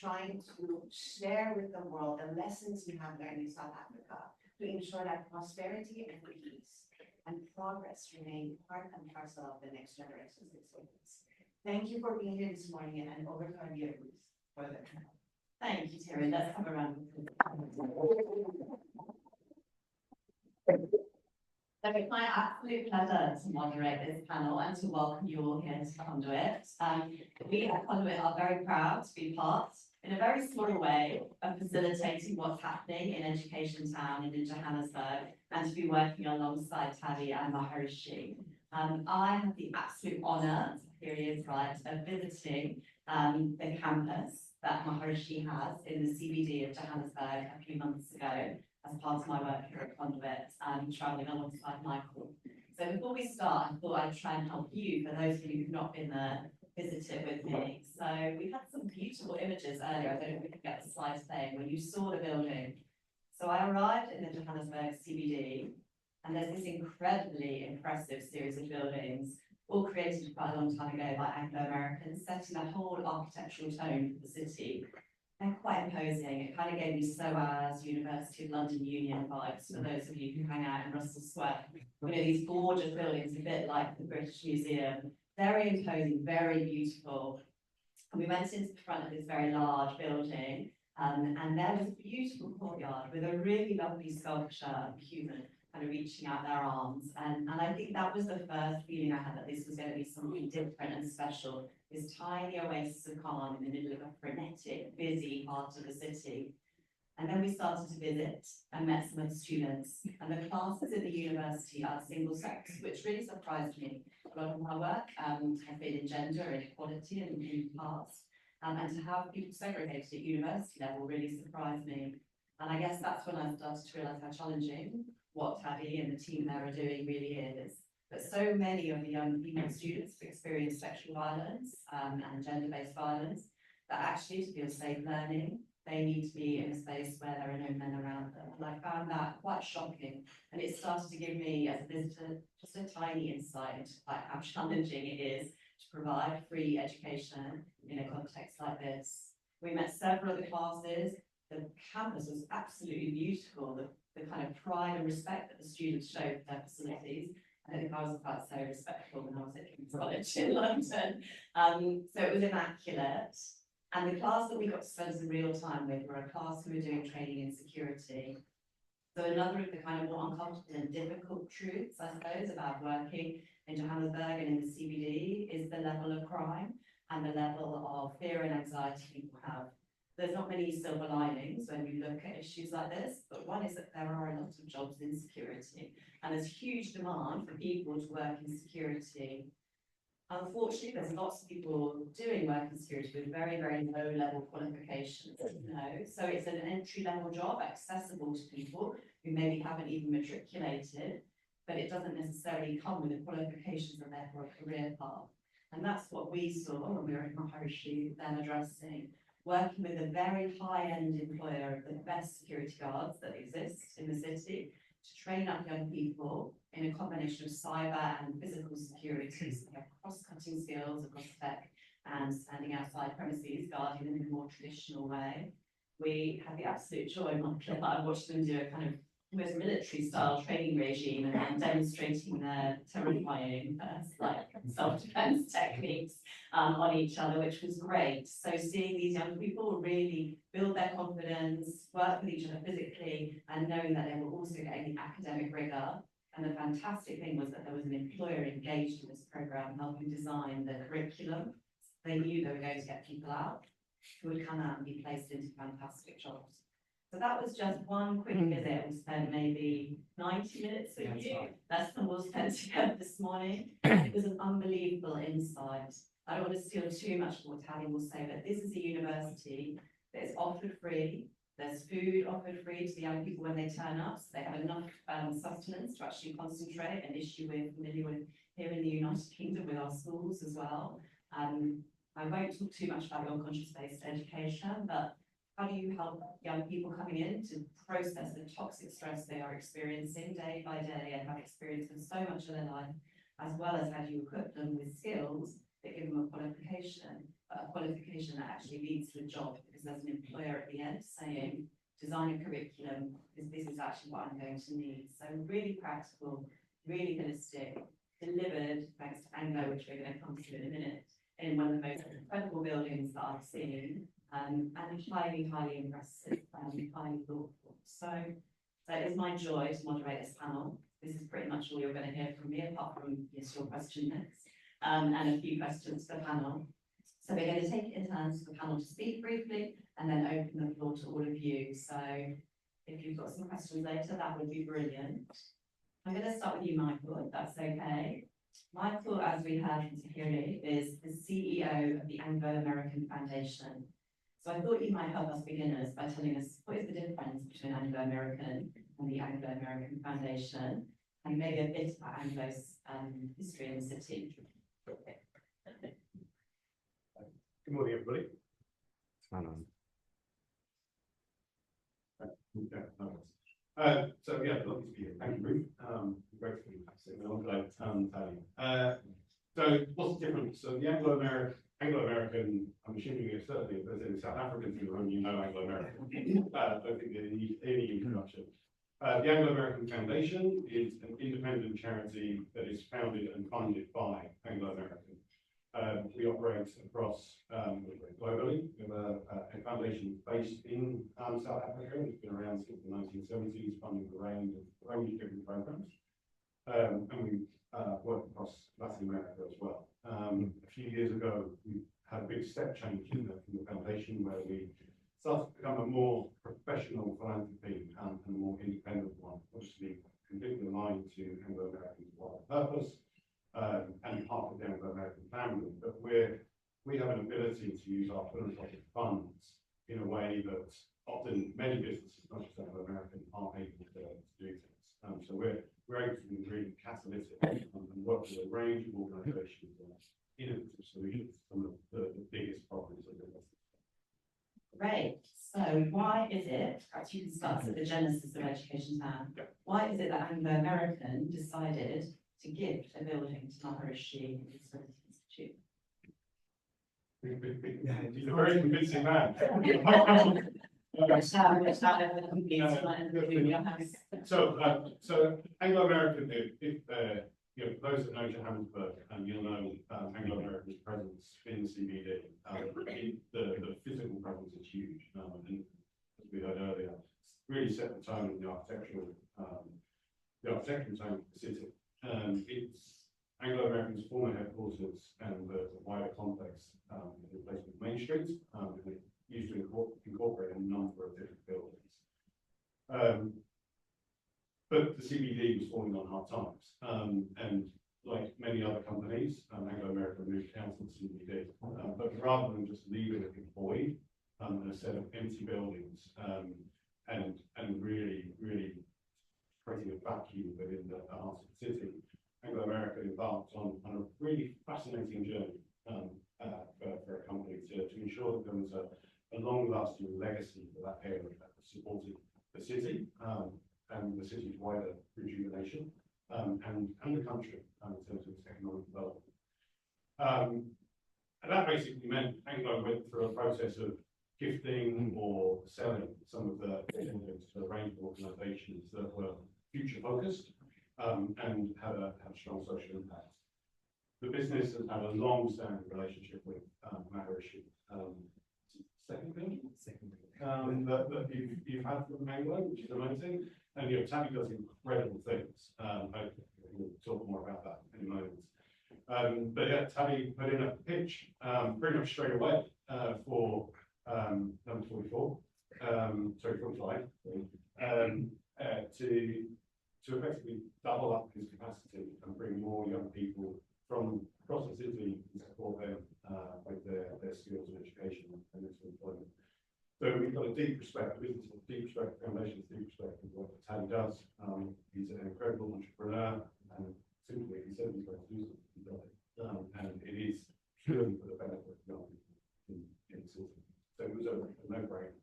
trying to share with the world the lessons we have learned in South Africa to ensure that prosperity and peace and progress remain part and parcel of the next generation's experience. Thank you for being here this morning, and over to you, Ruth. Thank you, Terry. Let's have a round of applause. So it's my absolute pleasure to moderate this panel and to welcome you all here to Conduit. We at Conduit are very proud to be part, in a very small way, of facilitating what's happening in Education Town and in Johannesburg, and to be working alongside Taddy and Maharishi. I have the absolute honour, here he is right, of visiting the campus that Maharishi has in the CBD of Johannesburg a few months ago as part of my work here at Conduit, travelling alongside Michael. So before we start, I thought I'd try and help you, for those of you who've not been there, visit it with me. So we had some beautiful images earlier, I don't know if we can get the slides playing, when you saw the building. So I arrived in the Johannesburg CBD, and there's this incredibly impressive series of buildings, all created quite a long time ago by Anglo American, setting the whole architectural tone for the city. They're quite imposing. It kind of gave me SOAS, University of London Union vibes, for those of you who hang out in Russell Square. You know, these gorgeous buildings, a bit like the British Museum. Very imposing, very beautiful. And we went into the front of this very large building, and there was a beautiful courtyard with a really lovely sculpture of a human kind of reaching out their arms. And I think that was the first feeling I had, that this was going to be something different and special. This tiny oasis of calm in the middle of a frenetic, busy part of the city. And then we started to visit and met some of the students. And the classes at the university are single sex, which really surprised me. A lot of my work has been in gender and equality and in the past. And to have people segregated at university level really surprised me. And I guess that's when I started to realise how challenging what Taddy and the team there are doing really is. But so many of the young female students have experienced sexual violence and gender-based violence, that actually to feel safe learning, they need to be in a space where there are no men around them. And I found that quite shocking. And it started to give me, as a visitor, just a tiny insight into how challenging it is to provide free education in a context like this. We met several of the classes. The campus was absolutely beautiful. The kind of pride and respect that the students showed for their facilities. I think I was quite so respectful when I was at King's College in London. So it was immaculate. And the class that we got to spend some real time with were a class who were doing training in security. So another of the kind of more uncomfortable and difficult truths, I suppose, about working in Johannesburg and in the CBD is the level of crime and the level of fear and anxiety people have. There's not many silver linings when you look at issues like this, but one is that there are a lot of jobs in security, and there's huge demand for people to work in security. Unfortunately, there's lots of people doing work in security with very, very low level qualifications, so it's an entry-level job accessible to people who maybe haven't even matriculated, but it doesn't necessarily come with the qualifications and therefore a career path. And that's what we saw when we were at Maharishi, then addressing, working with a very high-end employer of the best security guards that exist in the city to train up young people in a combination of cyber and physical security. So they have cross-cutting skills across tech and standing outside premises, guarding them in a more traditional way. We had the absolute joy, Monica, that I watched them do a kind of almost military-style training regime and then demonstrating their terrifying self-defense techniques on each other, which was great. So seeing these young people really build their confidence, work with each other physically, and knowing that they were also getting the academic rigor. And the fantastic thing was that there was an employer engaged in this program, helping design the curriculum. They knew they were going to get people out who would come out and be placed into fantastic jobs. So that was just one quick visit. We spent maybe 90 minutes with you. Less than we'll spend together this morning. It was an unbelievable insight. I don't want to steal too much of what Taddy will say, but this is a university that is offered free. There's food offered free to the young people when they turn up, so they have enough sustenance to actually concentrate, an issue we're familiar with here in the United Kingdom with our schools as well. I won't talk too much about your conscious-based education, but how do you help young people coming in to process the toxic stress they are experiencing day by day and have experienced in so much of their life, as well as how do you equip them with skills that give them a qualification that actually leads to a job, because because there's an employer at the end saying, design a curriculum, because this is actually what I'm going to need. So really practical, really holistic, delivered, thanks to Anglo, which we're going to come to in a minute, in one of the most incredible buildings that I've seen, and highly, highly impressive, highly thoughtful. So it's my joy to moderate this panel. This is pretty much all you're going to hear from me, apart from, yes, your question next, and a few questions for the panel. So we're going to take it in turns for the panel to speak briefly, and then open the floor to all of you. So if you've got some questions later, that would be brilliant. I'm going to start with you, Michael, if that's okay. Michael, as we heard from Tahiri, is the CEO of the Anglo American Foundation. So I thought you might help us beginners by telling us what is the difference between Anglo American and the Anglo American Foundation, and maybe a bit about Anglo's history in the city. Good morning, everybody. So yeah, lovely to be here. Thank you, Ruth. Great to be here. I'm glad Taddy. So what's the difference? So the Anglo American, I'm assuming it's certainly if there's any South Africans in the room, you know Anglo American. I don't think they need any introduction. The Anglo American Foundation is an independent charity that is founded and funded by Anglo American. We operate across globally. We have a foundation based in South Africa. It's been around since the 1970s, funding a range of different programs. And we work across Latin America as well. A few years ago, we had a big step change in the foundation where we started to become a more professional philanthropy and a more independent one, obviously completely aligned to Anglo American's wider purpose. And part of the Anglo American family, but we have an ability to use our philanthropic funds in a way that often many businesses, not just Anglo American, aren't able to do things. So we're able to be really catalytic and work with a range of organisations on innovative solutions to some of the biggest problems of the business. Great. So why is it, perhaps you can start at the genesis of Education Town, why is it that Anglo American decided to give a building to Maharishi Institute? He's a very convincing man. So Anglo American, if you know, those that know Johannesburg, and you'll know Anglo American's presence in the CBD, the physical presence is huge, and as we heard earlier, really set the tone in the architectural tone of the city. It's Anglo American's former headquarters and the wider complex in place with Main Street, and it used to incorporate a number of different buildings. But the CBD was falling on hard times, and like many other companies, Anglo American moved out to the CBD. But rather than just leaving it void and a set of empty buildings, and really creating a vacuum within the heart of the city, Anglo American embarked on a really fascinating journey for a company to ensure that there was a long-lasting legacy for that area that supported the city and the city's wider rejuvenation and the country in terms of its economic development. And that basically meant Anglo went through a process of gifting or selling some of the buildings to a range of organisations that were future focused and had a strong social impact. The business has had a long-standing relationship with Maharishi. Second thing that you've had from Anglo, which is amazing, and you know, Taddy does incredible things. We'll talk more about that in a moment. But yeah, Taddy put in a pitch pretty much straight away for number 44, sorry, 45, to effectively double up his capacity and bring more young people from across the city and support them with their skills and education and into employment. So we've got a deep respect, the business has deep respect, the foundation has deep respect for what Taddy does. He's an incredible entrepreneur, and simply he said he's going to do something, he does it. And it is purely for the benefit of young people in the city. So it was a no-brainer.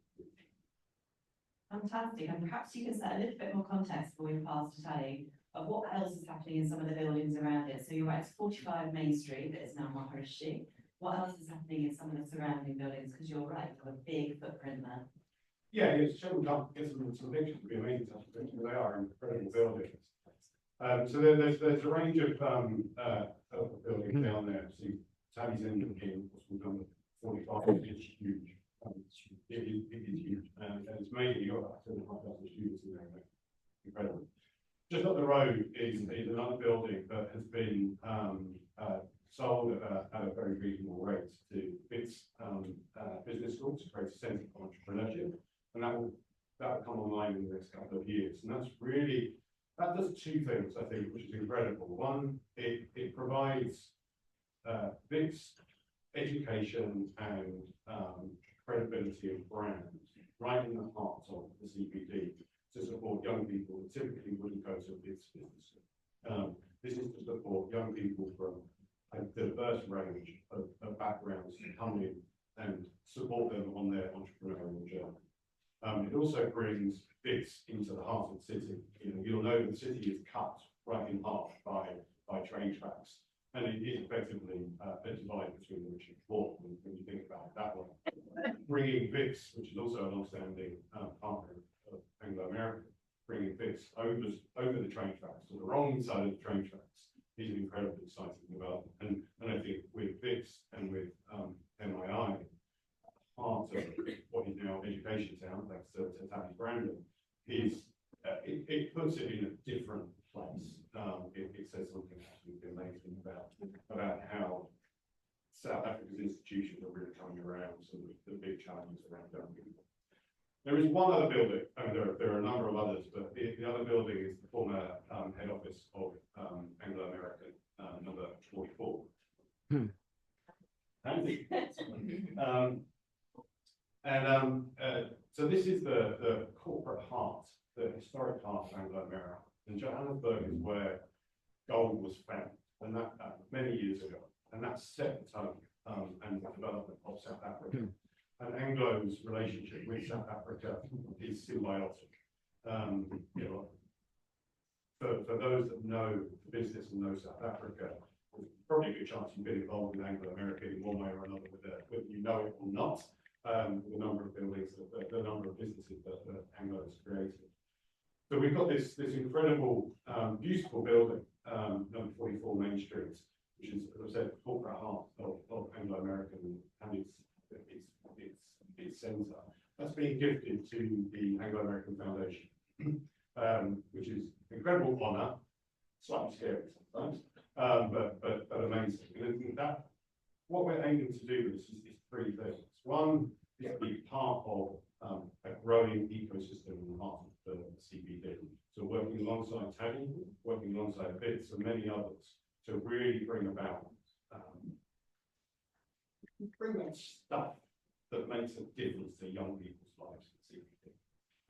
Fantastic, and perhaps you can set a little bit more context before we pass to Taddy of what else is happening in some of the buildings around it. So you're right, it's 45 Main Street that is now Maharishi. What else is happening in some of the surrounding buildings? Because you're right, you've got a big footprint there. Yeah, it's shown up, get some pictures, it'd be amazing to have some pictures. They are incredible buildings. So there's a range of buildings down there. See, Taddy's in what's called number 45. It's huge. It is huge, and it's mainly got 2,500 students in there. Incredible. Just up the road is another building that has been sold at a very reasonable rate to its business school to create a centre for entrepreneurship, and that will come online in the next couple of years. And that does two things, I think, which is incredible. One, it provides this education and credibility and brand right in the heart of the CBD to support young people that typically wouldn't go to its business. This is to support young people from a diverse range of backgrounds to come in and support them on their entrepreneurial journey. It also brings bits into the heart of the city. You'll know the city is cut right in half by train tracks, and it is effectively a divide between the rich and poor when you think about it that way. Bringing VIX, which is also a long-standing partner of Anglo American, bringing VIX over the train tracks to the wrong side of the train tracks is an incredibly exciting development. And I think with VIX and with MII, part of what is now Education Town, thanks to Taddy Brandon, is it puts it in a different place. It says something absolutely amazing about how South Africa's institutions are really coming around some of the big challenges around young people. There is one other building, and there are a number of others, but the other building is the former head office of Anglo American, number 44. So this is the corporate heart, the historic heart of Anglo American. And Johannesburg is where gold was found, and that many years ago, and that set the tone and the development of South Africa. And Anglo's relationship with South Africa is symbiotic. For those that know the business and know South Africa, there's probably a good chance you've been involved in Anglo American in one way or another, whether you know it or not. The number of buildings, the number of businesses that Anglo has created. So we've got this incredible, beautiful building, number 44 Main Street, which is, as I said, the corporate heart of Anglo American and its centre. That's being gifted to the Anglo American Foundation, which is an incredible honour, slightly scary sometimes, but amazing. And that what we're aiming to do is three things. One is to be part of a growing ecosystem in the heart of the CBD. So working alongside Taddy, working alongside BITS and many others to really bring about that stuff that makes a difference to young people's lives in CBD.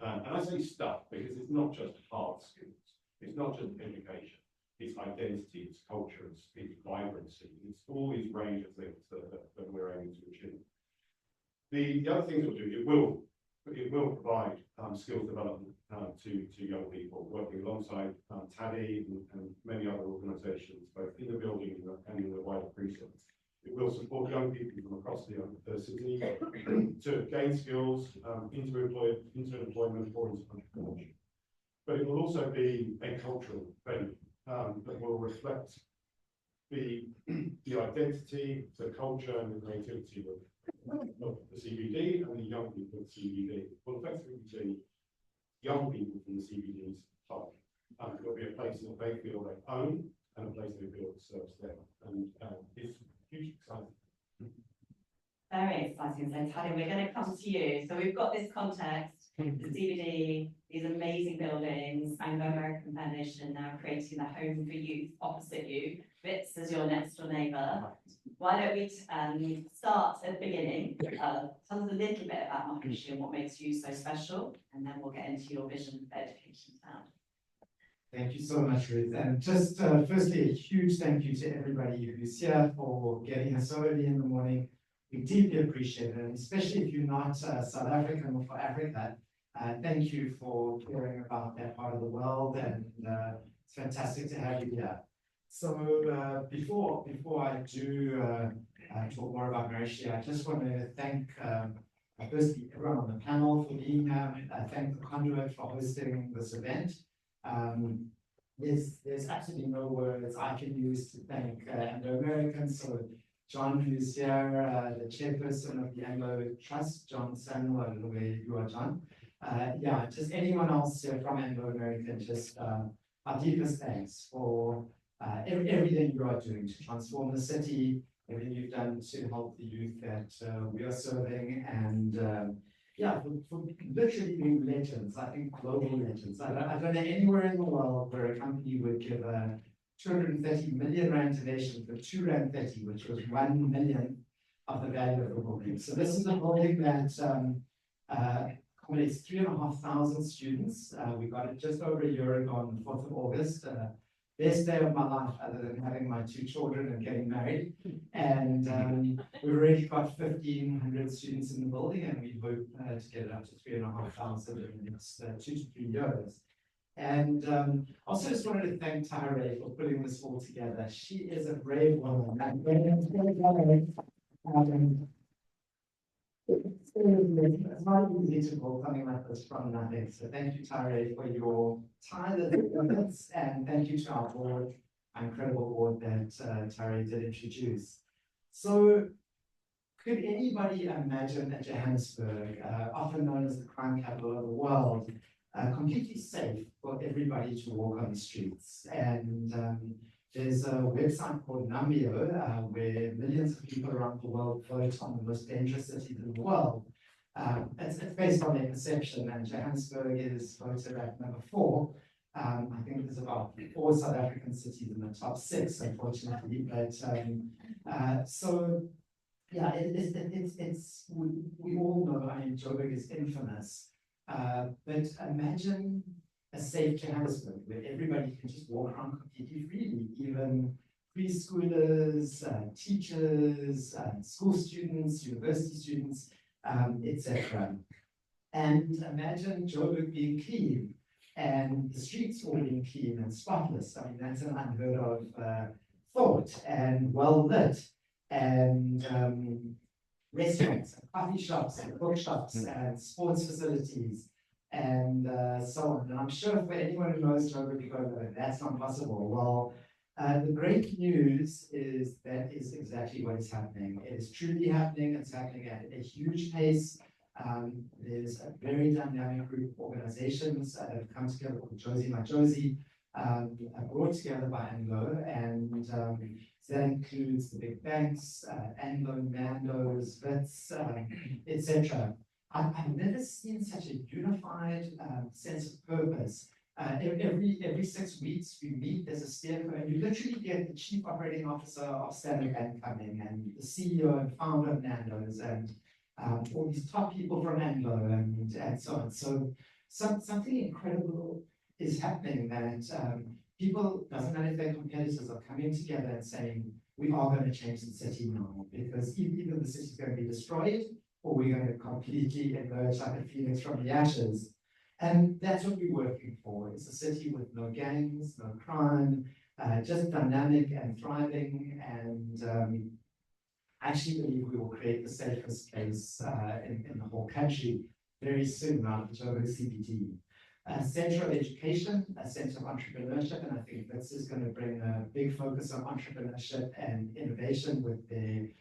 And I say stuff because it's not just hard skills, it's not just education, it's identity, it's culture, it's vibrancy, it's all these range of things that we're aiming to achieve. The other things it'll do, it will provide skills development to young people, working alongside Taddy and many other organisations, both in the building and in the wider precincts. It will support young people from across the city to gain skills into employment or into entrepreneurship. But it will also be a cultural venue that will reflect the identity, the culture, and the creativity of the CBD and the young people of the CBD. Will effectively be young people from the CBD's home. It will be a place that they feel they own and a place they feel that serves them. And it's hugely exciting. Very exciting. So Taddy, we're going to come to you. So we've got this context, the CBD, these amazing buildings, Anglo American Foundation now creating the home for youth opposite you. Bits as your next door neighbour. Why don't we start at the beginning? Tell us a little bit about Mapushi and what makes you so special, and then we'll get into your vision for Education Town. Thank you so much, Ruth. And just firstly, a huge thank you to everybody who's here for getting us so early in the morning. We deeply appreciate it, and especially if you're not South African or for Africa, thank you for caring about that part of the world, and it's fantastic to have you here. So before I do talk more about Mauritia, I just want to thank firstly everyone on the panel for being here. I thank the Conduit for hosting this event. There's absolutely no words I can use to thank Anglo American. So John, who's here, the chairperson of the Anglo Trust, John Samuel, I don't know where you are, John. Yeah, just anyone else here from Anglo American, just our deepest thanks for everything you are doing to transform the city, everything you've done to help the youth that we are serving, and yeah, for literally being legends, I think global legends. I don't know anywhere in the world where a company would give a 230 million rand donation for 2 rand 30, which was 1 million of the value of the building. So this is a building that accommodates 3,500 students. We got it just over a year ago on the 4th of August. Best day of my life other than having my 2 children and getting married. And we've already got 1,500 students in the building, and we hope to get it up to 3,500 in the next 2 to 3 years. And also just wanted to thank Tare for putting this all together. She is a brave woman. It's not easy to build something like this from nothing. So thank you, Tare, for your tireless efforts, and thank you to our board, our incredible board that Tare did introduce. So could anybody imagine that Johannesburg, often known as the crime capital of the world, completely safe for everybody to walk on the streets? And there's a website called Numbeo, where millions of people around the world vote on the most dangerous cities in the world. It's based on their perception, and Johannesburg is voted at number 4. I think there's about 4 South African cities in the top 6, unfortunately. But so yeah, we all know. I mean, Joburg is infamous. But imagine a safe Johannesburg where everybody can just walk around completely freely, even preschoolers, teachers, school students, university students, etc. And imagine Joburg being clean and the streets all being clean and spotless. I mean, that's an unheard of thought, and well lit, and restaurants, and coffee shops, and bookshops, and sports facilities, and so on. And I'm sure for anyone who knows Joburg, you go, that's not possible. Well, the great news is that is exactly what is happening. It is truly happening. It's happening at a huge pace. There's a very dynamic group of organizations that have come together called Josie My Josie, brought together by Anglo, and so that includes the big banks, Anglo, Nando's, Wits, etc. I've never seen such a unified sense of purpose. Every 6 weeks we meet, there's a steerco, and you literally get the chief operating officer of Standard Bank coming, and the CEO and founder of Nando's, and all these top people from Anglo, and so on. So something incredible is happening, that people, doesn't matter if they're competitors, are coming together and saying, we are going to change the city now, because either the city is going to be destroyed, or we're going to completely emerge like a phoenix from the ashes. And that's what we're working for. It's a city with no gangs, no crime, just dynamic and thriving. And I actually believe we will create the safest place in the whole country very soon out of the Joburg CBD. A center of education, a center of entrepreneurship, and I think this is going to bring a big focus on entrepreneurship and innovation with the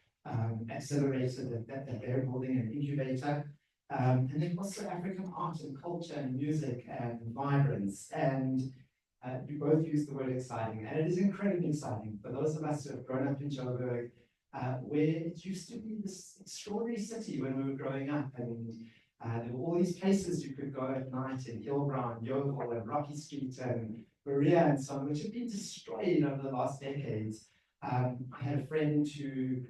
accelerator that they're building, an incubator. And then also African art and culture and music and vibrance. And you both used the word exciting, and it is incredibly exciting for those of us who have grown up in Joburg, where it used to be this extraordinary city when we were growing up. And there were all these places you could go at night in Hillbrow, Yeovil, and Rocky Street, and Berea, and so on, which have been destroyed over the last decades. I had a friend who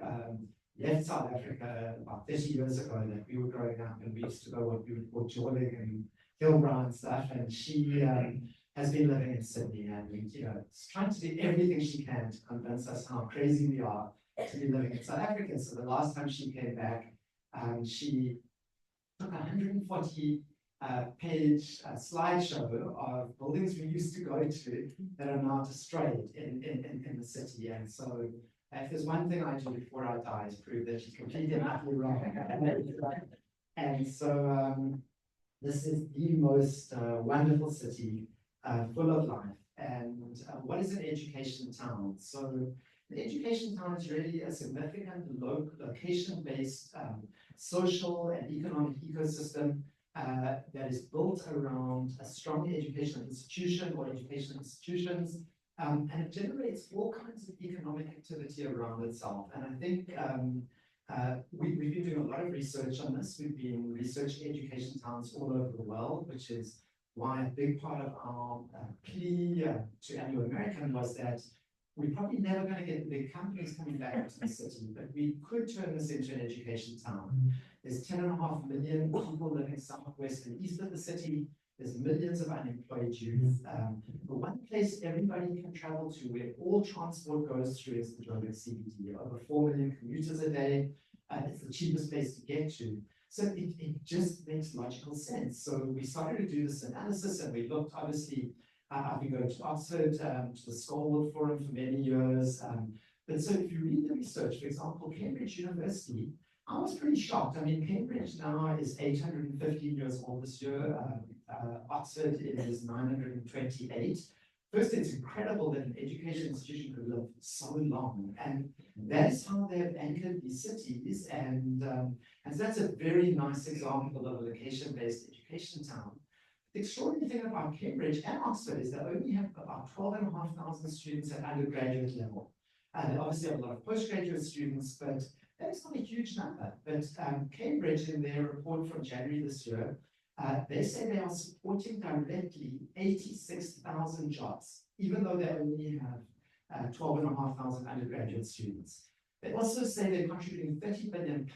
left South Africa about 30 years ago that we were growing up, and we used to go what we would call Jordan and Hillbrow and stuff, and she has been living in Sydney, and trying to do everything she can to convince us how crazy we are to be living in South Africa. So the last time she came back, she took 140 page slideshow of buildings we used to go to that are now destroyed in the city. And so if there's one thing I do before I die is prove that she's completely and utterly wrong. And so this is the most wonderful city, full of life. And what is an education town? So the education town is really a significant location-based social and economic ecosystem that is built around a strong educational institution or educational institutions, and it generates all kinds of economic activity around itself. And I think we've been doing a lot of research on this. We've been researching education towns all over the world, which is why a big part of our plea to Anglo American was that we're probably never going to get big companies coming back into the city, but we could turn this into an education town. There's 10.5 million people living south, west, and east of the city. There's millions of unemployed youth. The one place everybody can travel to where all transport goes through is the Joburg CBD. Over 4 million commuters a day. It's the cheapest place to get to. So it just makes logical sense. So we started to do this analysis, and we looked, obviously, I've been going to Oxford, to the Scholarwood Forum for many years. But so if you read the research, for example, Cambridge University, I was pretty shocked. I mean, Cambridge now is 815 years old this year. Oxford is 928. First, it's incredible that an education institution could live so long, and that's how they've anchored these cities. And so that's a very nice example of a location-based education town. The extraordinary thing about Cambridge and Oxford is they only have about 12,500 students at undergraduate level. They obviously have a lot of postgraduate students, but that's not a huge number. But Cambridge, in their report from January this year, they say they are supporting directly 86,000 jobs, even though they only have 12,500 undergraduate students. They also say they're contributing £30 billion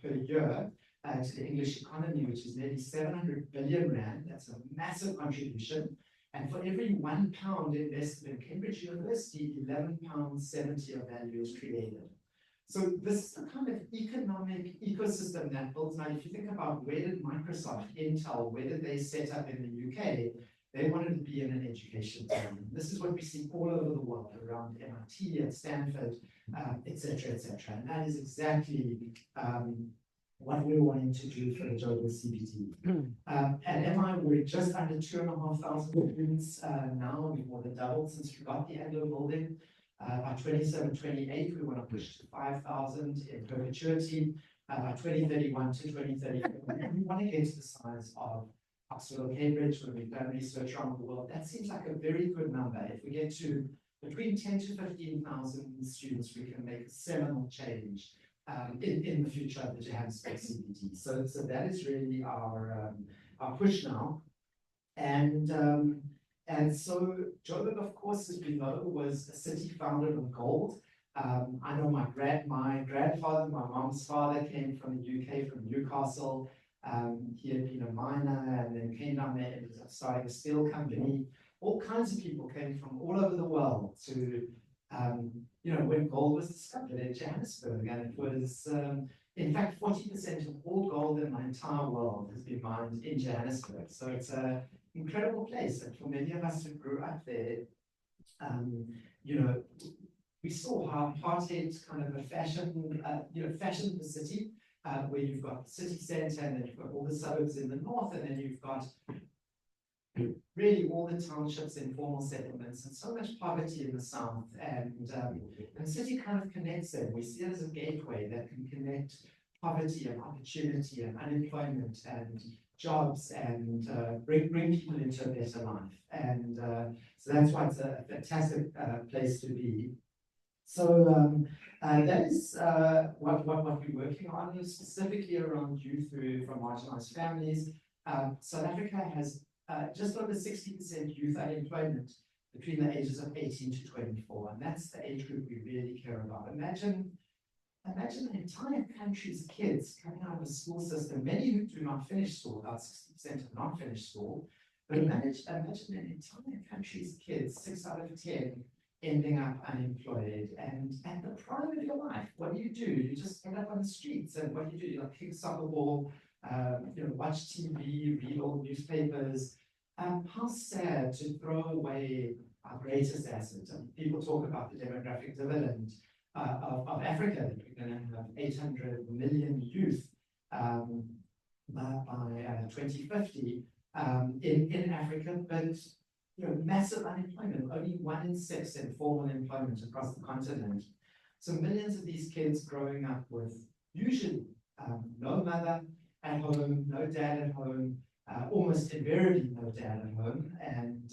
per year to the English economy, which is nearly 700 billion rand. That's a massive contribution. And for every £1 invested in Cambridge University, £11.70 of value is created. So this is the kind of economic ecosystem that builds. Now, if you think about where did Microsoft, Intel, where did they set up in the UK? They wanted to be in an education town. This is what we see all over the world, around MIT, at Stanford, et cetera, et cetera. And that is exactly what we're wanting to do for the Joburg CBD. At MI, we're just under 2,500 students now. We've more than doubled since we got the Anglo building. By 27, 28, we want to push to 5,000 in perpetuity. By 2031 to 2034, we want to get to the size of Oxford or Cambridge, when we've done research around the world. That seems like a very good number. If we get to between 10 to 15,000 students, we can make a seminal change in the future of the Johannesburg CBD. So that is really our push now. And so Joburg, of course, as we know, was a city founded on gold. I know my grandfather, my mom's father, came from the UK, from Newcastle. He had been a miner and then came down there and ended up starting a steel company. All kinds of people came from all over the world to, when gold was discovered in Johannesburg. And it was, in fact, 40% of all gold in the entire world has been mined in Johannesburg. So it's an incredible place. And for many of us who grew up there, we saw how apartheid kind of fashioned the city, where you've got the city centre, and then you've got all the suburbs in the north, and then you've got really all the townships, informal settlements, and so much poverty in the south. And the city kind of connects them. We see it as a gateway that can connect poverty and opportunity and unemployment and jobs and bring people into a better life. And so that's why it's a fantastic place to be. So that is what we're working on, specifically around youth from marginalized families. South Africa has just over 60% youth unemployment between the ages of 18 to 24, and that's the age group we really care about. Imagine an entire country's kids coming out of a school system, many who do not finish school, about 60% have not finished school, but imagine an entire country's kids, 6 out of 10, ending up unemployed. And at the prime of your life, what do? You just end up on the streets, and what do? You kick a soccer ball, watch TV, read all newspapers. How sad to throw away our greatest asset. People talk about the demographic dividend of Africa, that we're going to have 800 million youth by 2050 in Africa, but massive unemployment, only 1 in 6 in formal employment across the continent. So millions of these kids growing up with usually no mother at home, no dad at home, almost invariably no dad at home, and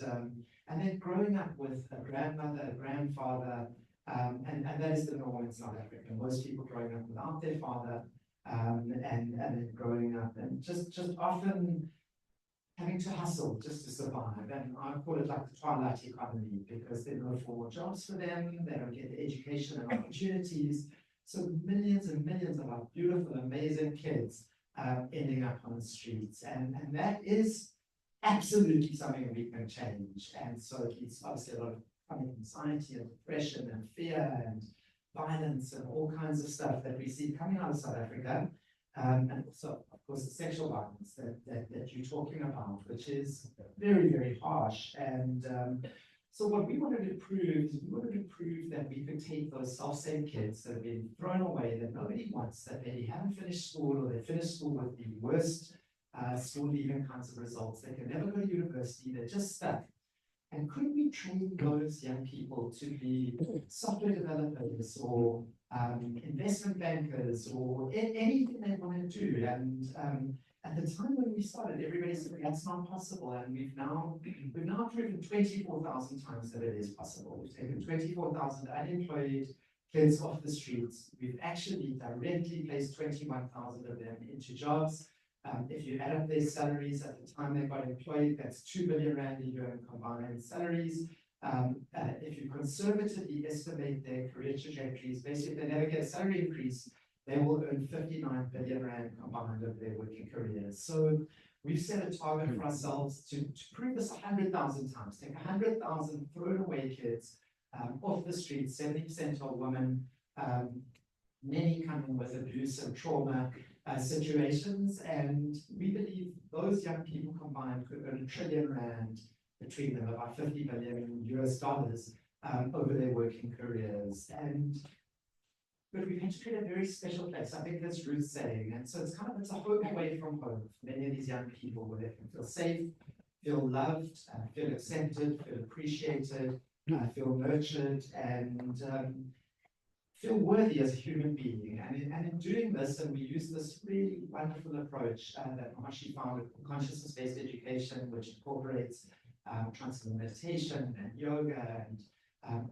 then growing up with a grandmother, a grandfather, and that is the norm in South Africa. Most people growing up without their father, and then growing up and just often having to hustle just to survive. And I call it like the twilight economy, because there are no formal jobs for them, they don't get the education and opportunities. So millions and millions of our beautiful, amazing kids ending up on the streets. And that is absolutely something we can change. And so it's obviously a lot of chronic anxiety and depression and fear and violence and all kinds of stuff that we see coming out of South Africa. And also, of course, the sexual violence that you're talking about, which is very, very harsh. And so what we wanted to prove is that we could take those self-same kids that have been thrown away, that nobody wants, that they haven't finished school, or they finished school with the worst school leaving kinds of results. They can never go to university, they're just stuck. And could we train those young people to be software developers or investment bankers or anything they want to do? And at the time when we started, everybody said that's not possible. And we've now proven 24,000 times that it is possible. We've taken 24,000 unemployed kids off the streets. We've actually directly placed 21,000 of them into jobs. If you add up their salaries at the time they got employed, that's 2 billion rand a year in combined salaries. If you conservatively estimate their career trajectories, basically if they never get a salary increase, they will earn 59 billion rand combined of their working careers. So we've set a target for ourselves to prove this 100,000 times. Take 100,000 thrown away kids off the streets, 70% are women, many coming with abuse and trauma situations, and we believe those young people combined could earn R1 trillion between them, about $50 billion over their working careers. But we've had to create a very special place. I think that's Ruth saying, and so it's a home away from home for many of these young people, where they can feel safe, feel loved, feel accepted, feel appreciated, feel nurtured, and feel worthy as a human being. And in doing this, and we use this really wonderful approach that Maharshi founded, consciousness-based education, which incorporates transcendental meditation and yoga, and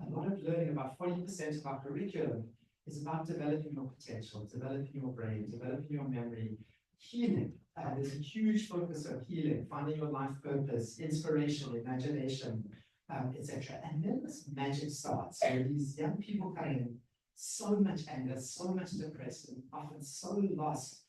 a lot of learning. About 40% of our curriculum is about developing your potential, developing your brain, developing your memory, healing. There's a huge focus on healing, finding your life purpose, inspiration, imagination, etc. And then this magic starts, where these young people come in so much anger, so much depressed, and often so lost.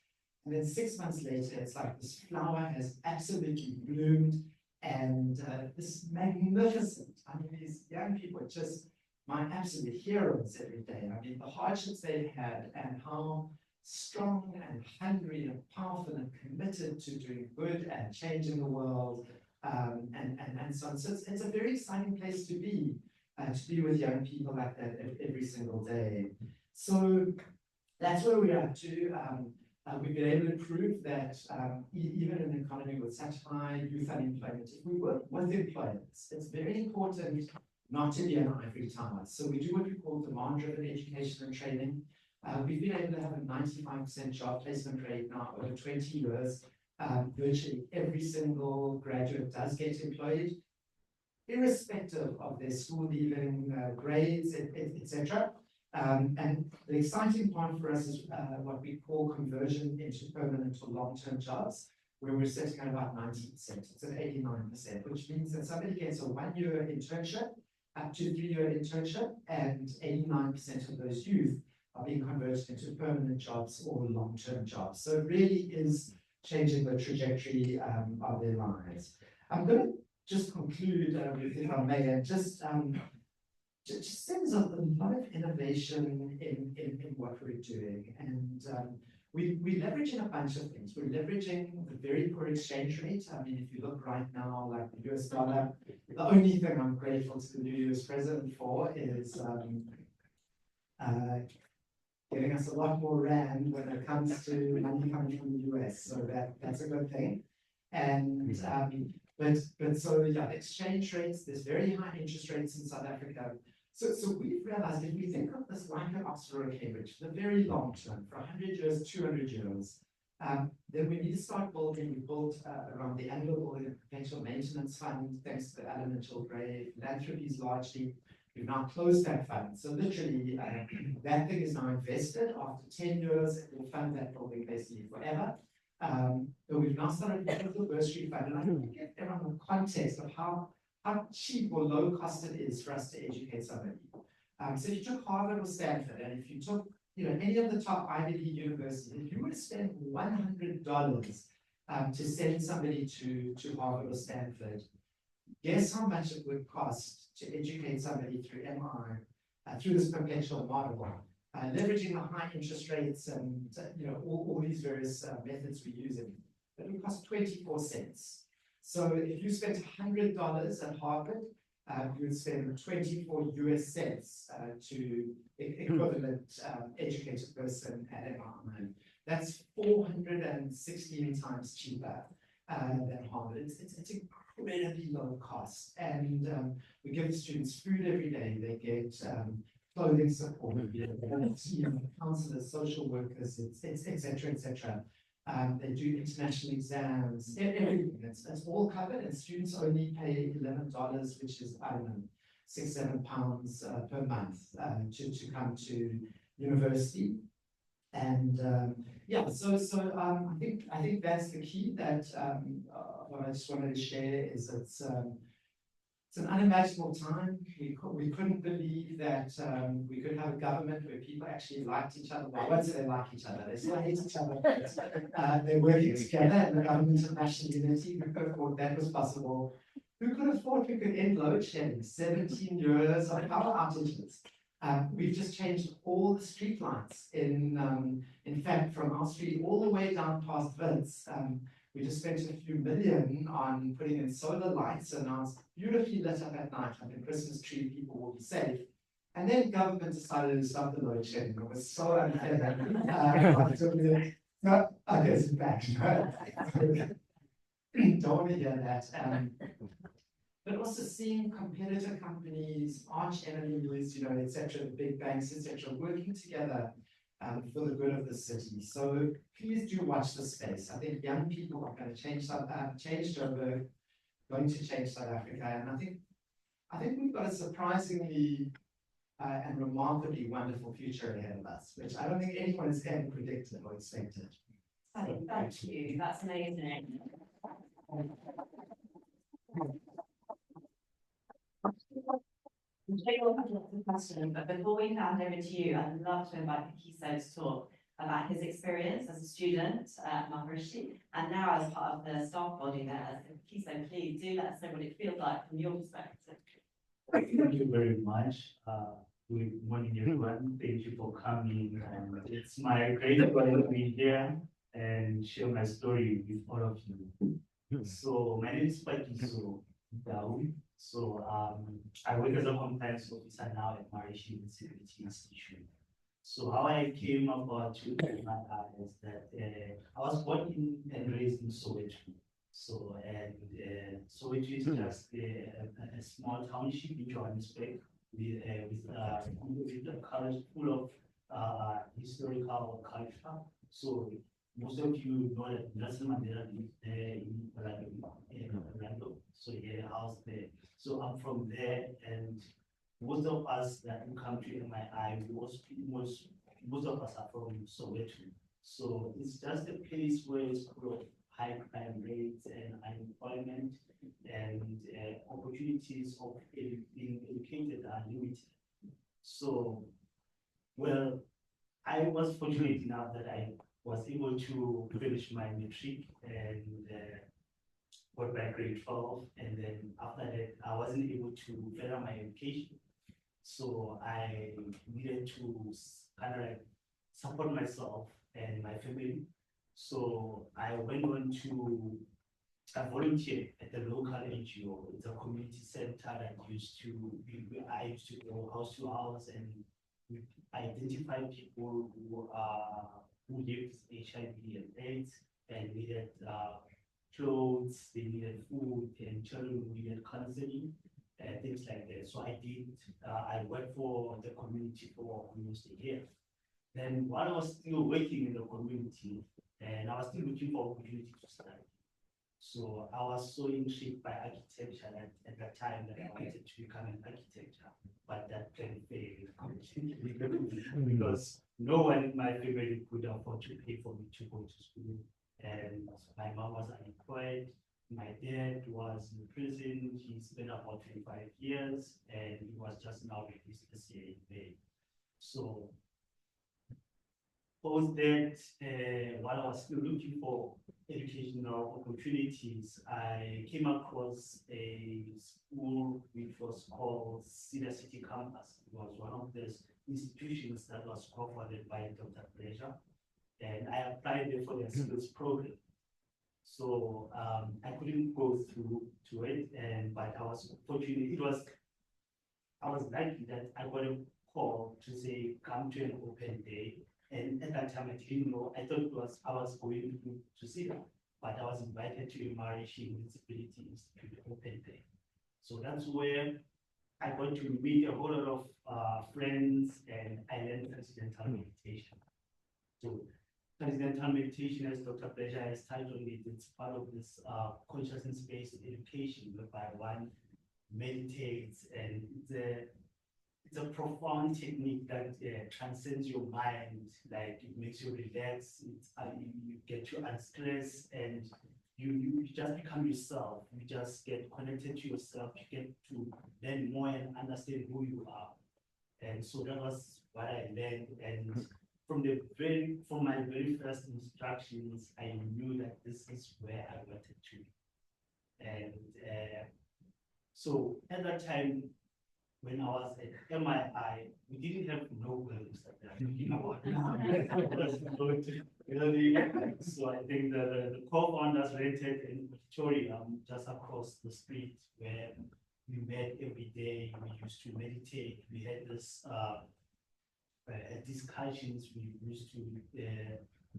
And then 6 months later, it's like this flower has absolutely bloomed, and this magnificent, these young people are just my absolute heroes every day. The hardships they've had, and how strong and hungry and powerful and committed to doing good and changing the world, and so on. So it's a very exciting place to be with young people like that every single day. So that's where we are to. We've been able to prove that even in an economy with such high youth unemployment, if we work with employers, it's very important not to be an ivory tower. So we do what we call demand-driven education and training. We've been able to have a 95% job placement rate now over 20 years. Virtually every single graduate does get employed, irrespective of their school leaving grades, etc. And the exciting part for us is what we call conversion into permanent or long-term jobs, where we're sitting at about 90%. It's at 89%, which means that somebody gets a 1-year internship, up to 3-year internship, and 89% of those youth are being converted into permanent jobs or long-term jobs. So it really is changing the trajectory of their lives. I'm going to just conclude, if I may, and just say there's a lot of innovation in what we're doing. And we're leveraging a bunch of things. We're leveraging the very poor exchange rate. I mean, if you look right now, like the US dollar, the only thing I'm grateful to the new US president for is giving us a lot more rand when it comes to money coming from the US. So that's a good thing. And but so yeah, exchange rates, there's very high interest rates in South Africa. So we've realized if we think of this like an Oxford Cambridge, the very long term, for 100 years, 200 years, then we need to start building. We built around the Anglo American Potential Maintenance Fund, thanks to Alan and Jill Gray, philanthropies largely. We've now closed that fund. So literally, that thing is now invested. After 10 years, it will fund that building basically forever. But we've now started with the bursary fund. And I think we get everyone the context of how cheap or low cost it is for us to educate somebody. So if you took Harvard or Stanford, and if you took any of the top Ivy League universities, if you were to spend $100 to send somebody to Harvard or Stanford, guess how much it would cost to educate somebody through MI, through this perpetual model, leveraging the high interest rates and all these various methods we're using. It would cost 24 cents. So if you spent $100 at Harvard, you would spend 24 US cents to equivalent educated person at MI. That's 416 times cheaper than Harvard. It's incredibly low cost. And we give the students food every day. They get clothing support, counselors, social workers, etc., etc. They do international exams, everything. It's all covered, and students only pay $11, which is, I don't know, £6-7 per month to come to university. And yeah, so I think that's the key. That what I just wanted to share is it's an unimaginable time. We couldn't believe that we could have a government where people actually liked each other. Well, I won't say they like each other, they still hate each other. They're working together in the government of national unity. Who could have thought that was possible? Who could have thought we could end load shedding? 17 years of power outages. We've just changed all the street lights in fact, from our street all the way down past Vince. We just spent a few million on putting in solar lights, and now it's beautifully lit up at night, like a Christmas tree. People will be safe. And then government decided to stop the load shedding. It was so unfair. Okay, it's back. Don't want to hear that. But also seeing competitor companies, arch enemies, etc., the big banks, etc., working together for the good of the city. So please do watch this space. I think young people are going to change Joburg, going to change South Africa, and I think we've got a surprisingly and remarkably wonderful future ahead of us, which I don't think anyone has ever predicted or expected. Thank you. That's amazing. We'll take all kinds of questions, but before we hand over to you, I'd love to invite Kiso to talk about his experience as a student at Maharishi and now as part of the staff body there. So Kiso, please do let us know what it feels like from your perspective. Thank you very much. Good morning, everyone. Thank you for coming. And it's my great pleasure to be here and share my story with all of you. So my name is Pakiso Daoud. So I work as a compliance officer now at Maharishi Security Institute. So how I came about to is that I was born in and raised in Soweto. So Soweto is just a small township in Johannesburg with a college full of historical culture. So most of you know that Nelson Mandela lived there in Orlando. So he had a house there. So I'm from there, and most of us that come to MII, most of us are from Soweto. So it's just a place where it's full of high crime rates and unemployment, and opportunities of being educated are limited. So, well, I was fortunate enough that I was able to finish my matric and got my grade 12, and then after that, I wasn't able to further my education. So I needed to kind of like support myself and my family. So I went on to volunteer at the local NGO. It's a community center that I used to go house to house and we identify people who lived with HIV and AIDS and needed clothes, they needed food, and children who needed counseling, things like that. So I worked for the community for almost a year. Then while I was still working in the community, and I was still looking for opportunity to study. So I was so intrigued by architecture that at that time that I wanted to become an architect, but that plan failed because no one in my family could afford to pay for me to go to school. And my mom was unemployed. My dad was in prison. He spent about 25 years and he was just now released this year in May. So post that, while I was still looking for educational opportunities, I came across a school which was called Cedar City Campus. It was one of those institutions that was co-founded by Dr. Blecher, and I applied there for their skills program. So I couldn't go through to it, but I was fortunate. I was lucky that I got a call to say, come to an open day. And at that time, I didn't know. I thought I was going to see that, but I was invited to a Marishi Municipality Institute open day. So that's where I got to meet a whole lot of friends, and I learned transcendental meditation. So transcendental meditation, as Dr. Blecher has titled it, it's part of this consciousness-based education whereby one meditates, and it's a profound technique that transcends your mind. Like it makes you relax. You get to unstress, and you just become yourself. You just get connected to yourself. You get to learn more and understand who you are. And so that was what I learned. And from my very first instructions, I knew that this is where I wanted to be. And so at that time, when I was at MII, we didn't have no buildings like that. So I think the co-founders rented an auditorium just across the street where we met every day. We used to meditate. We had this discussions. We used to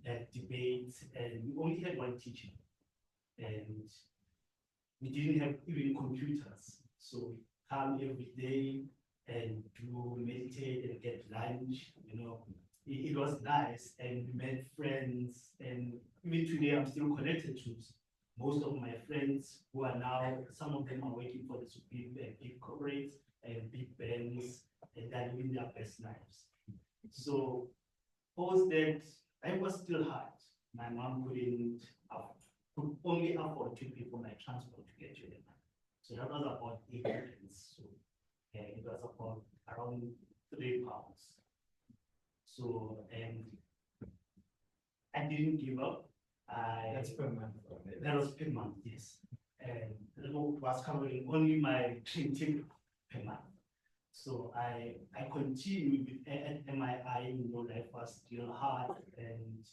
have debates, and we only had one teacher, and we didn't have even computers. So come every day and do meditate and get lunch, it was nice, and we met friends, and even today I'm still connected to most of my friends who are now, some of them are working for the big corporates and big banks, and they're living their best lives. So post that, I was still hard. My mom could only afford to pay for my transport to get to them. So that was about 8 pounds. So it was about around £3. So, and I didn't give up. That's per month. That was per month, yes. And that was covering only my train ticket per month. So I continued at MII, life was still hard, and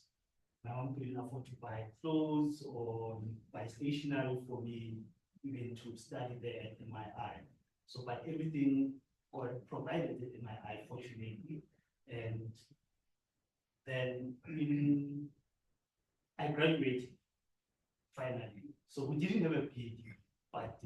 my mom couldn't afford to buy clothes or buy stationery for me, even to study there at MII. So, but everything got provided at MII, fortunately. And then I graduated finally. So we didn't have a PhD, but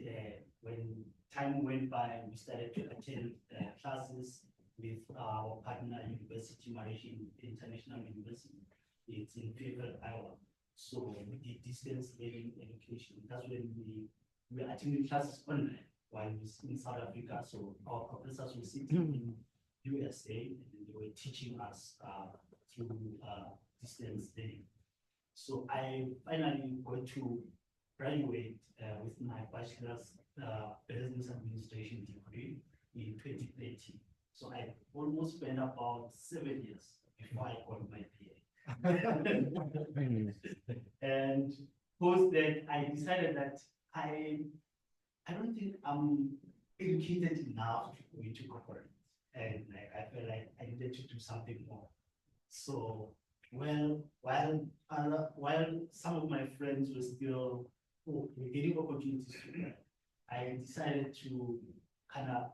when time went by, we started to attend classes with our partner university, Marishi International University. It's in Fairfield, Iowa. So we did distance learning education. That's when we were attending classes online while we was in South Africa. So our professors were sitting in USA, and they were teaching us through distance learning. So I finally got to graduate with my bachelor's business administration degree in 2030. So I almost spent about 7 years before I got my PhD. And post that, I decided that I don't think I'm educated enough to go into corporate, and I felt like I needed to do something more. So Well, while some of my friends were still getting opportunities to work, I decided to kind of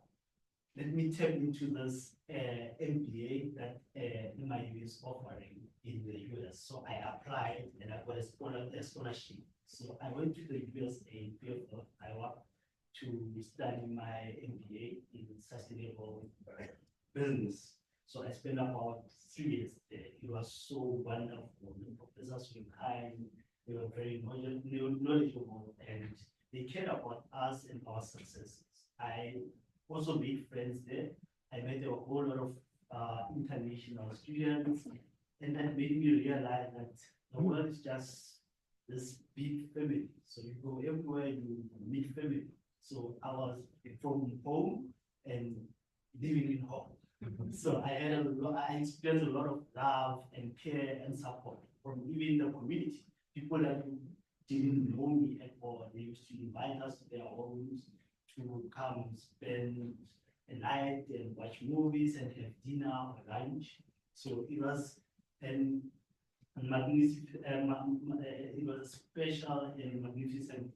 let me tap into this MBA that NYU is offering in the US. So I applied and I got a scholarship. So I went to the US in Fairfield, Iowa, to study my MBA in sustainable business. So I spent about 3 years there. It was so wonderful. The professors were kind, they were very knowledgeable, and they cared about us and our successes. I also made friends there. I met a whole lot of international students, and that made me realize that the world is just this big family. So you go everywhere, you meet family. So I was from home and living in home. So I experienced a lot of love and care and support from even the community. People that didn't know me at all, they used to invite us to their homes to come spend a night and watch movies and have dinner or lunch. So it was magnificent, it was a special and magnificent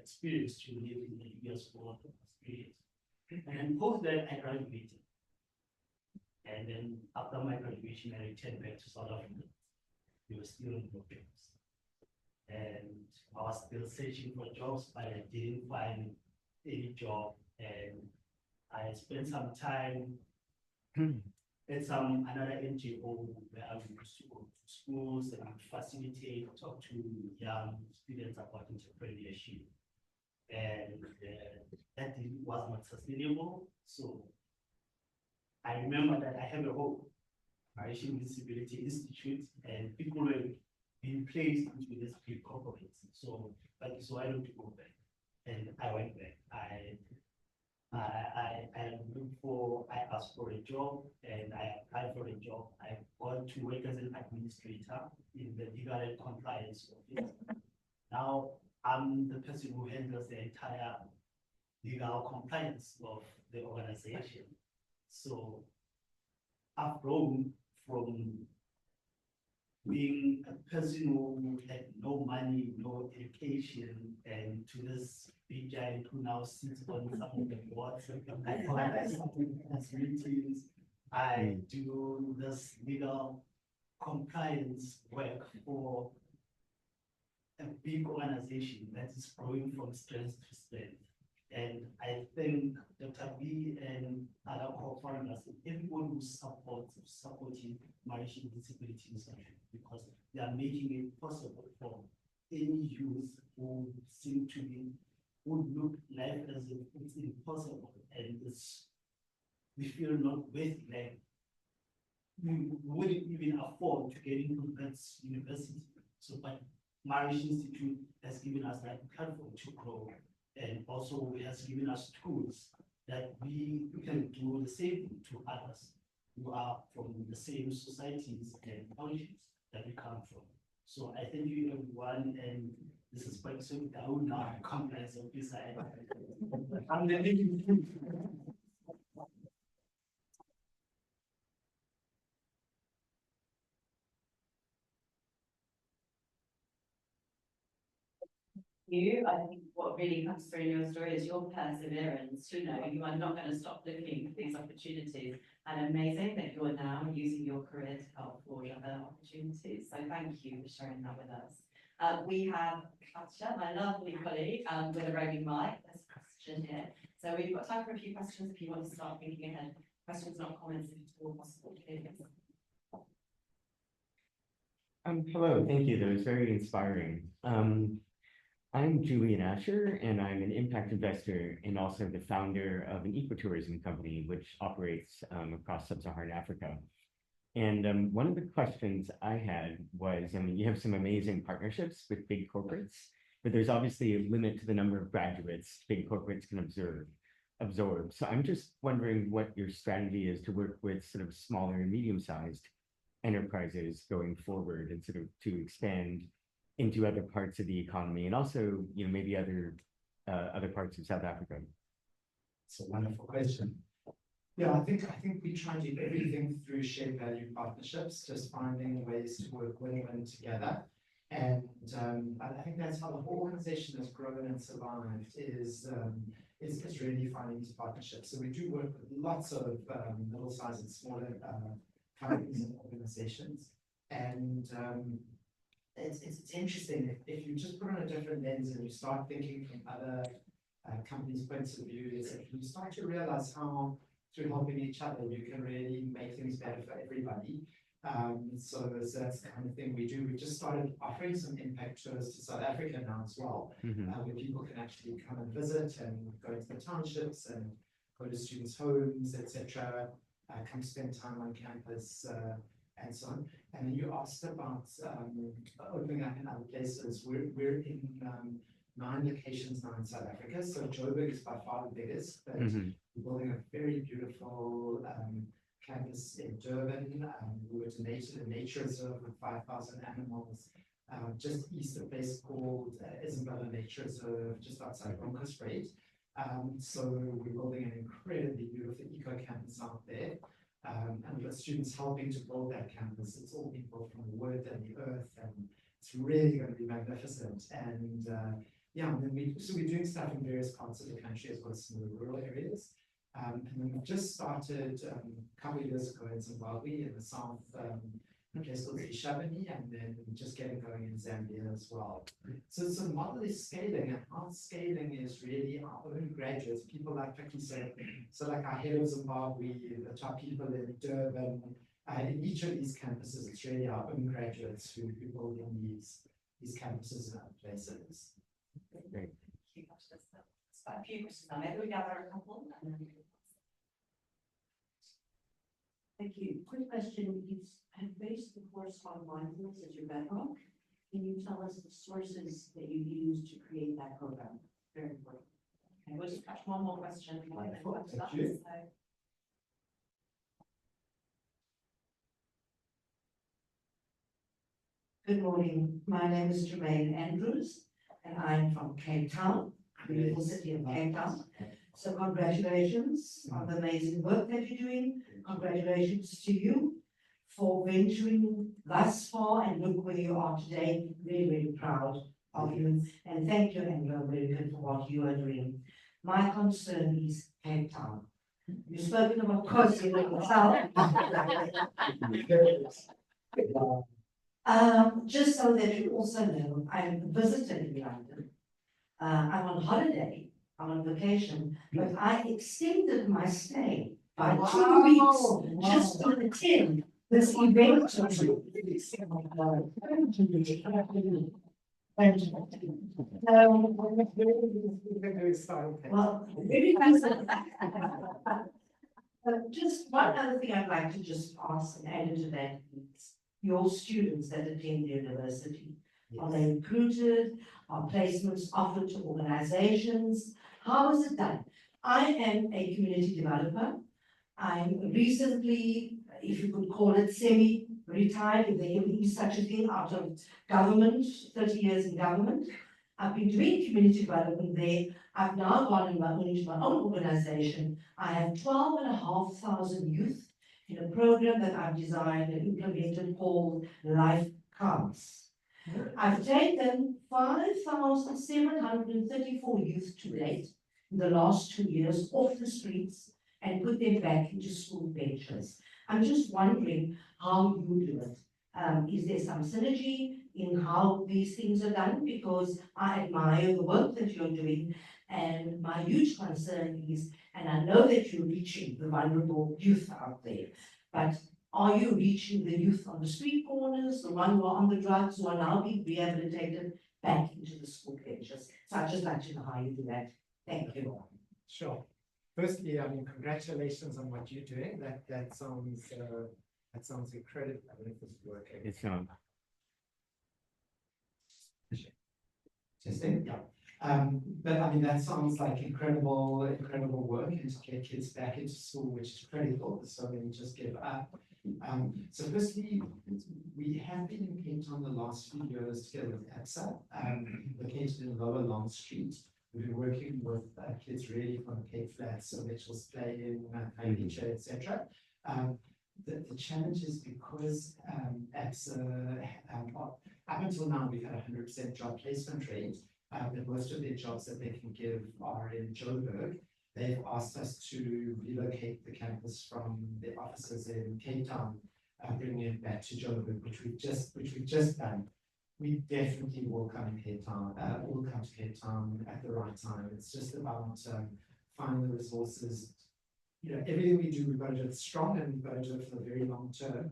experience to live in the US for 3 years. And then post that, I graduated. And then after my graduation, I returned back to South Africa. We were still in programs. And I was still searching for jobs, but I didn't find any job. And I spent some time at another NGO where I used to go to schools and facilitate, talk to young students about entrepreneurship. And that was not sustainable. So I remember that I have a hope, Mauritian Disability Institute, and people were being placed into this big corporates. So I don't go back. And I went back. I asked for a job and I applied for a job. I got to work as an administrator in the legal and compliance office. Now I'm the person who handles the entire legal compliance of the organization. So I've grown from being a person who had no money, no education, and to this big giant who now sits on some of the boards. I organize meetings. I do this legal compliance work for a big organization that is growing from strength to strength. And I think Dr. B and other co-founders, everyone who supporting Mauritian disability institute, because they are making it possible for any youth who seem to be, who look life as if it's impossible and we feel not worth life. We wouldn't even afford to get into that university. So, but Mauritian Institute has given us that platform to grow. And also it has given us tools that we can do the same to others who are from the same societies and countries that we come from. So I thank you everyone, and this is quite soon down now, compliance officer. I'm the I think what really comes through in your story is your perseverance. You know, you are not going to stop looking for these opportunities, and amazing that you are now using your career to help forge other opportunities. So thank you for sharing that with us. We have Katja, my lovely colleague, with a roving mic. There's a question here. So we've got time for a few questions if you want to start thinking ahead. Questions, not comments, if it's all possible. Hello, thank you. That was very inspiring. I'm Julian Asher, and I'm an impact investor and also the founder of an ecotourism company, which operates across sub-Saharan Africa. And one of the questions I had was, I mean, you have some amazing partnerships with big corporates, but there's obviously a limit to the number of graduates big corporates can absorb. So I'm just wondering what your strategy is to work with sort of smaller and medium-sized enterprises going forward and sort of to expand into other parts of the economy and also, you know, maybe other parts of South Africa. It's a wonderful question. Yeah, I think we try and do everything through shared value partnerships, just finding ways to work win-win together. And I think that's how the whole organization has grown and survived is really finding these partnerships. So we do work with lots of middle-sized and smaller companies and organizations. And it's interesting if you just put on a different lens and you start thinking from other companies' points of view, is that you start to realize how through helping each other you can really make things better for everybody. So that's the kind of thing we do. We just started offering some impact tours to South Africa now as well, where people can actually come and visit and go into the townships and go to students' homes, etc. Come spend time on campus and so on. And then you asked about opening up in other places. We're in 9 locations now in South Africa. So Joburg is by far the biggest, but we're building a very beautiful campus in Durban. We were donated a nature reserve with 5,000 animals just east of a place called Isabella Nature Reserve, just outside Bronkhorstspruit. So we're building an incredibly beautiful eco-campus out there. And with students helping to build that campus, it's all been built from the wood and the earth, and it's really going to be magnificent. And yeah, and then we're doing stuff in various parts of the country as well as some of the rural areas. And then we've just started a couple of years ago in Zimbabwe in the south, a place called Ishabani, and then we're just getting going in Zambia as well. So the model is scaling, and our scaling is really our own graduates, people like Vicky said, so like our head of Zimbabwe, the top people in Durban, in each of these campuses, it's really our own graduates who build in these campuses and other places. Great. A few questions now. Maybe we gather a couple. Thank you. Quick question. You have based the course on mindfulness as your bedrock. Can you tell us the sources that you used to create that program? Very important. Okay, we'll just catch one more question. Wonderful. Thank you. Good morning. My name is Jermaine Andrews, and I'm from Cape Town, the beautiful city of Cape Town. So congratulations on the amazing work that you're doing. Congratulations to you for venturing thus far, and look where you are today. Very, very proud of you. And thank you, Anglo American, for what you are doing. My concern is Cape Town. You've spoken about Kosi yourself. Just so that you also know, I visited in London. I'm on holiday, I'm on vacation, but I extended my stay by 2 weeks just to attend this event. Well, very nice. Just one other thing I'd like to just ask and add to that is your students that attend the university. Are they recruited? Are placements offered to organizations? How is it done? I am a community developer. I'm recently, if you could call it semi-retired, if there is such a thing, out of government, 30 years in government. I've been doing community development there. I've now gone into my own organization. I have 12,500 youth in a program that I've designed and implemented called Life Counts. I've taken 5,734 youth to date in the last 2 years off the streets and put them back into school benches. I'm just wondering how you do it. Is there some synergy in how these things are done? Because I admire the work that you're doing, and my huge concern is, and I know that you're reaching the vulnerable youth out there, but are you reaching the youth on the street corners, the one who are on the drugs, who are now being rehabilitated back into the school benches? So I'd just like to know how you do that. Thank you. Sure. Firstly, I mean, congratulations on what you're doing. That sounds incredible. I don't know if this is working. It's Testing? Yeah. But I mean, that sounds like incredible work, and to get kids back into school, which is critical, because so many just give up. So firstly, we have been in Cape Town the last few years together with APSA, located in Lower Long Street. We've been working with kids really from the Cape Flats, so Mitchell's Plain, Taddy Blecher, etc. The challenge is because up until now we've had 100% job placement rate, but most of the jobs that they can give are in Joburg. They've asked us to relocate the campus from the offices in Cape Town, bringing it back to Joburg, which we've just done. We definitely will come to Cape Town. We'll come to Cape Town at the right time. It's just about finding the resources. You know, everything we do, we've got to do it strong, and we've got to do it for the very long term.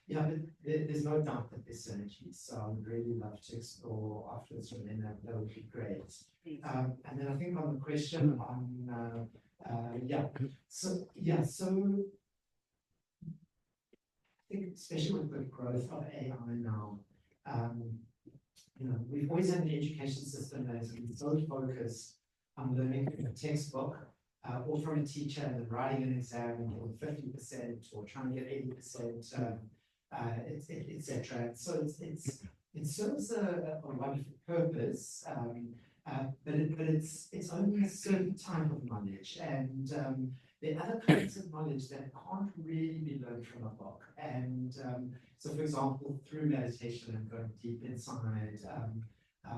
Yeah, but there's no doubt that there's synergies. So I would really love to explore afterwards, and then that would be great. And then I think on the question on so I think especially with the growth of AI now, you know, we've always had an education system that has been so focused on learning from a textbook or from a teacher and then writing an exam and getting 50% or trying to get 80%, etc. So it serves a wonderful purpose, but it's only a certain type of knowledge, and there are other kinds of knowledge that can't really be learned from a book. And so, for example, through meditation and going deep inside,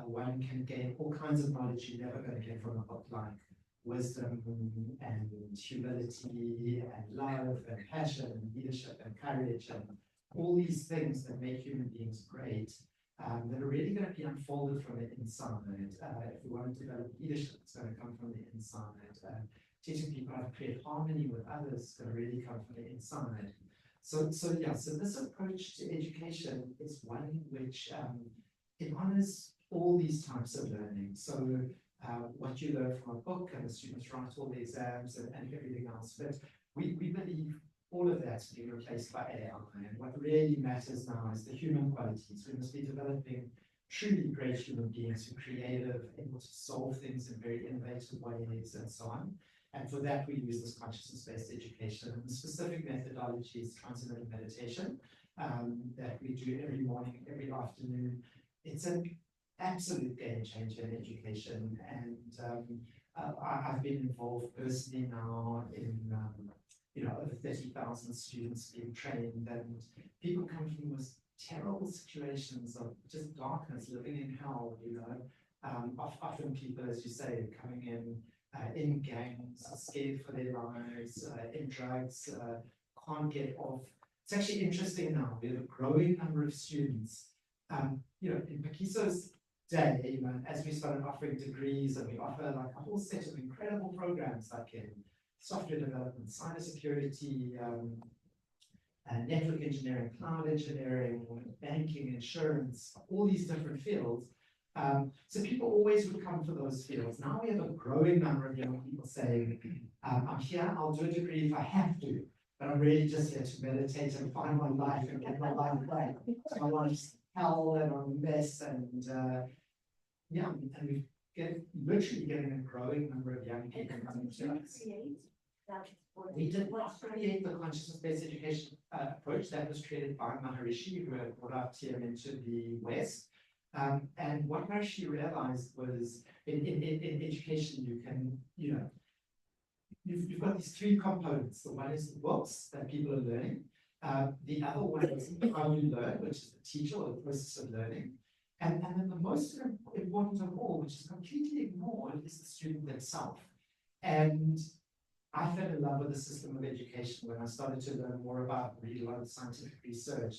one can gain all kinds of knowledge you're never going to get from a book, like wisdom and humility and love and passion and leadership and courage and all these things that make human beings great, that are really going to be unfolded from the inside. If we want to develop leadership, it's going to come from the inside. Teaching people how to create harmony with others is going to really come from the inside. So this approach to education is one which it honors all these types of learning. So what you learn from a book, and the students write all the exams and everything else, but we believe all of that's being replaced by AI, and what really matters now is the human qualities. We must be developing truly great human beings who are creative, able to solve things in very innovative ways, and so on. And for that, we use this consciousness-based education. And the specific methodology is transcendental meditation that we do every morning, every afternoon. It's an absolute game changer in education. And I've been involved personally now in over 30,000 students being trained, and people come from the most terrible situations of just darkness, living in hell, often people, as you say, coming in gangs, scared for their lives, in drugs, can't get off. It's actually interesting now, we have a growing number of students, in Pakiso's day, as we started offering degrees, and we offer like a whole set of incredible programs like in software development, cybersecurity, network engineering, cloud engineering, banking, insurance, all these different fields. So people always would come for those fields. Now we have a growing number of young people saying, I'm here, I'll do a degree if I have to, but I'm really just here to meditate and find my life and get my life right. So I want to hell and I'm a mess, and and we're literally getting a growing number of young people coming to us. We did not create the consciousness-based education approach. That was created by Maharishi, who had brought our TM into the West. And what Maharishi realized was in education, you can, you've got these three components. The one is the books that people are learning. The other one is how you learn, which is the teacher or the process of learning. And then the most important of all, which is completely ignored, is the student themselves. And I fell in love with the system of education when I started to learn more about, read a lot of scientific research.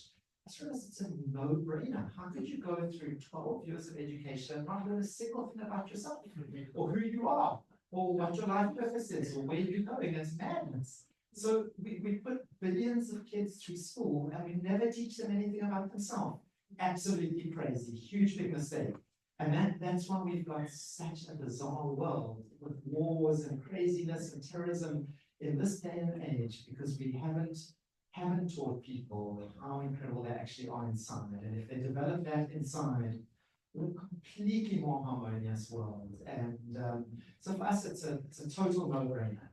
I realized it's a no-brainer. How could you go through 12 years of education and not learn a single thing about yourself, or who you are, or what your life purpose is, or where you're going? It's madness. So we put billions of kids through school and we never teach them anything about themselves. Absolutely crazy, huge big mistake. And that's why we've got such a bizarre world with wars and craziness and terrorism in this day and age, because we haven't taught people how incredible they actually are inside. And if they develop that inside, we're a completely more harmonious world. And so for us, it's a total no-brainer.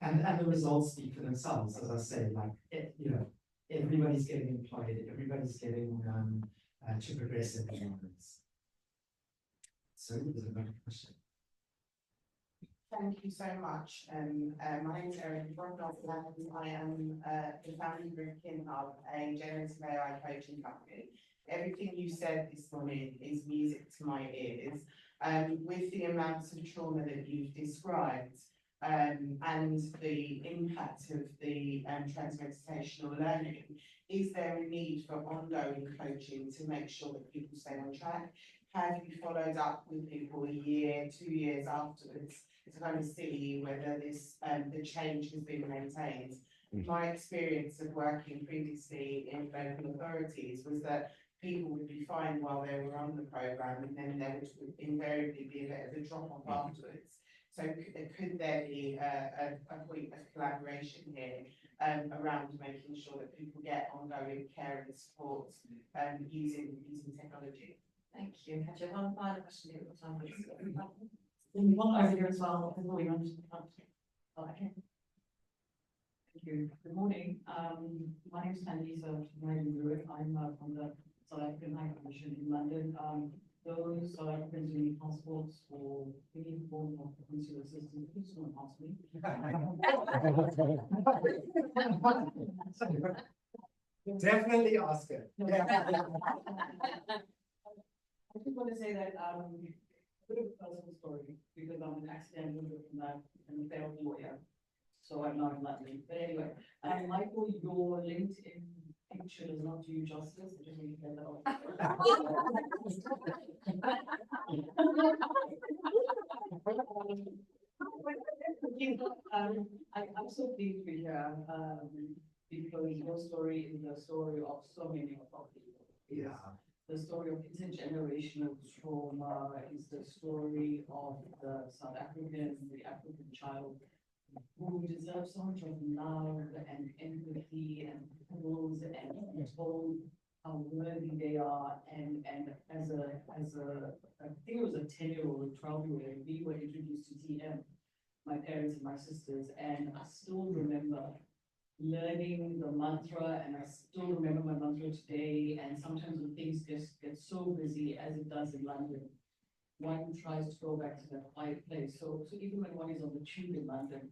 And the results speak for themselves, as I say, everybody's getting employed, everybody's getting to progress in their lives. So there's another question. Thank you so much. My name is Erin Brockwell. I am the founding group of a generative AI coaching company. Everything you said this morning is music to my ears. With the amounts of trauma that you've described and the impact of the transmutational learning, is there a need for ongoing coaching to make sure that people stay on track? Have you followed up with people a year, 2 years afterwards to kind of see whether this the change has been maintained? My experience of working previously in local authorities was that people would be fine while they were on the program, and then there would invariably be a bit of a drop off afterwards. So could there be a point of collaboration here around making sure that people get ongoing care and support using technology? Thank you. Had you one final question? You've got time for one over here as well before we run to the front. Oh, okay. Thank you. Good morning. My name is Taddy Blecher. I'm from the South African High Commission in London. Those South Africans who need passports or any form of consular assistance, please don't ask me. Definitely ask it. I just want to say that a bit of a personal story, because I'm an accidental diplomat and a failed lawyer, so I'm not in London. But anyway, Michael, your LinkedIn picture does not do you justice. I just want to get that off. I'm so pleased to be here because your story is the story of so many of our people. Yeah. The story of intergenerational trauma is the story of the South African, the African child who deserves so much of love and empathy and tools and told how worthy they are. And as I think it was a 10-year-old, 12-year-old, we were introduced to TM, my parents and my sisters, and I still remember learning the mantra, and I still remember my mantra today. And sometimes when things just get so busy as it does in London, one tries to go back to that quiet place. So even when one is on the tube in London,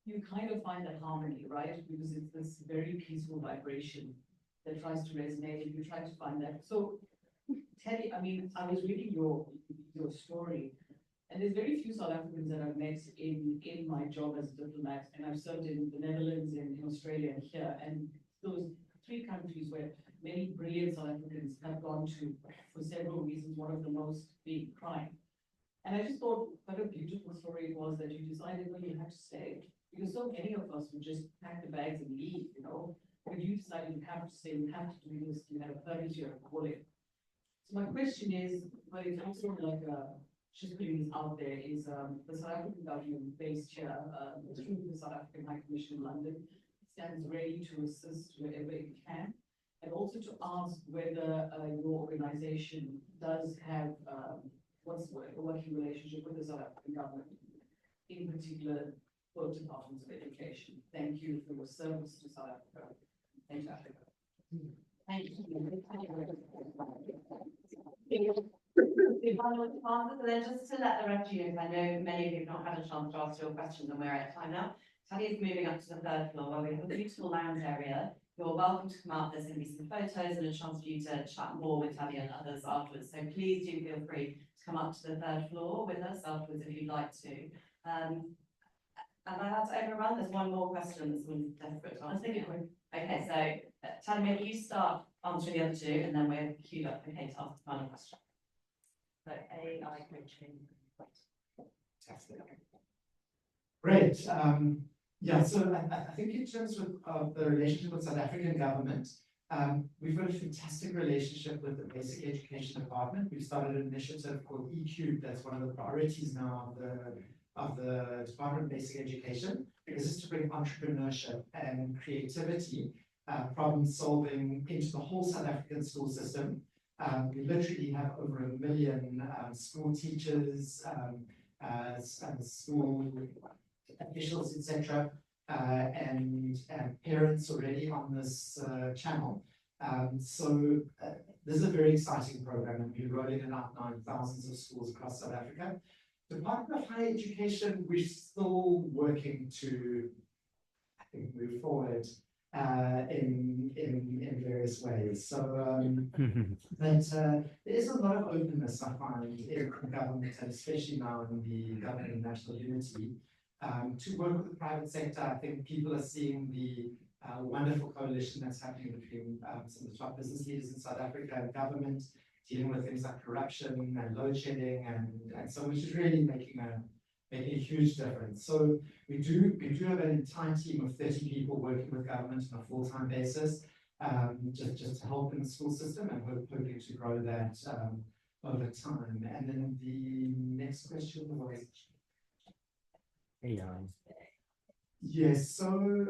you kind of find that harmony, right? Because it's this very peaceful vibration that tries to resonate, and you try to find that. So, Teddy, I mean, I was reading your story, and there's very few South Africans that I've met in my job as a diplomat, and I've served in the Netherlands, in Australia, and here, and those 3 countries where many brilliant South Africans have gone to for several reasons, one of the most being crime. And I just thought what a beautiful story it was that you decided, well, you have to stay. Because so many of us would just pack the bags and leave, you know. But you decided you have to stay, you have to do this, you had a purpose, you have a calling. So my question is, but it's also like just putting this out there, is the South African government based here through the South African High Commission in London stands ready to assist wherever it can, and also to ask whether your organization does have what's the word, a working relationship with the South African government, in particular both departments of education. Thank you for your service to South Africa. Thank you, Africa. Thank you. So then just to let the rest of you, I know many of you have not had a chance to ask your questions, and we're at time now. Taddy is moving up to the 3rd floor where we have a beautiful lounge area. You're welcome to come up. There's going to be some photos and a chance for you to chat more with Taddy and others afterwards. So please do feel free to come up to the 3rd floor with us afterwards if you'd like to. Am I allowed to overrun? There's one more question that's been desperate to answer. Okay, so Taddy, maybe you start answering the other 2, and then we're queued up for Kate to ask the final question. So AI coaching. Great. Yeah, so I think in terms of the relationship with South African government, we've got a fantastic relationship with the Basic Education Department. We've started an initiative called eCube. That's one of the priorities now of the Department of Basic Education, because it's to bring entrepreneurship and creativity, problem solving into the whole South African school system. We literally have over 1 million school teachers, school officials, etc., and parents already on this channel. This is a very exciting program, and we're rolling it out now in thousands of schools across South Africa. Department of Higher Education, we're still working to, I think, move forward in various ways. There is a lot of openness, I find, in government, and especially now in the Government of National Unity, to work with the private sector. I think people are seeing the wonderful coalition that's happening between some of the top business leaders in South Africa and government, dealing with things like corruption and load shedding, and so which is really making a huge difference. So we do have an entire team of 30 people working with government on a full-time basis, just to help in the school system, and we're hoping to grow that over time. And then the next question was AI. yes. So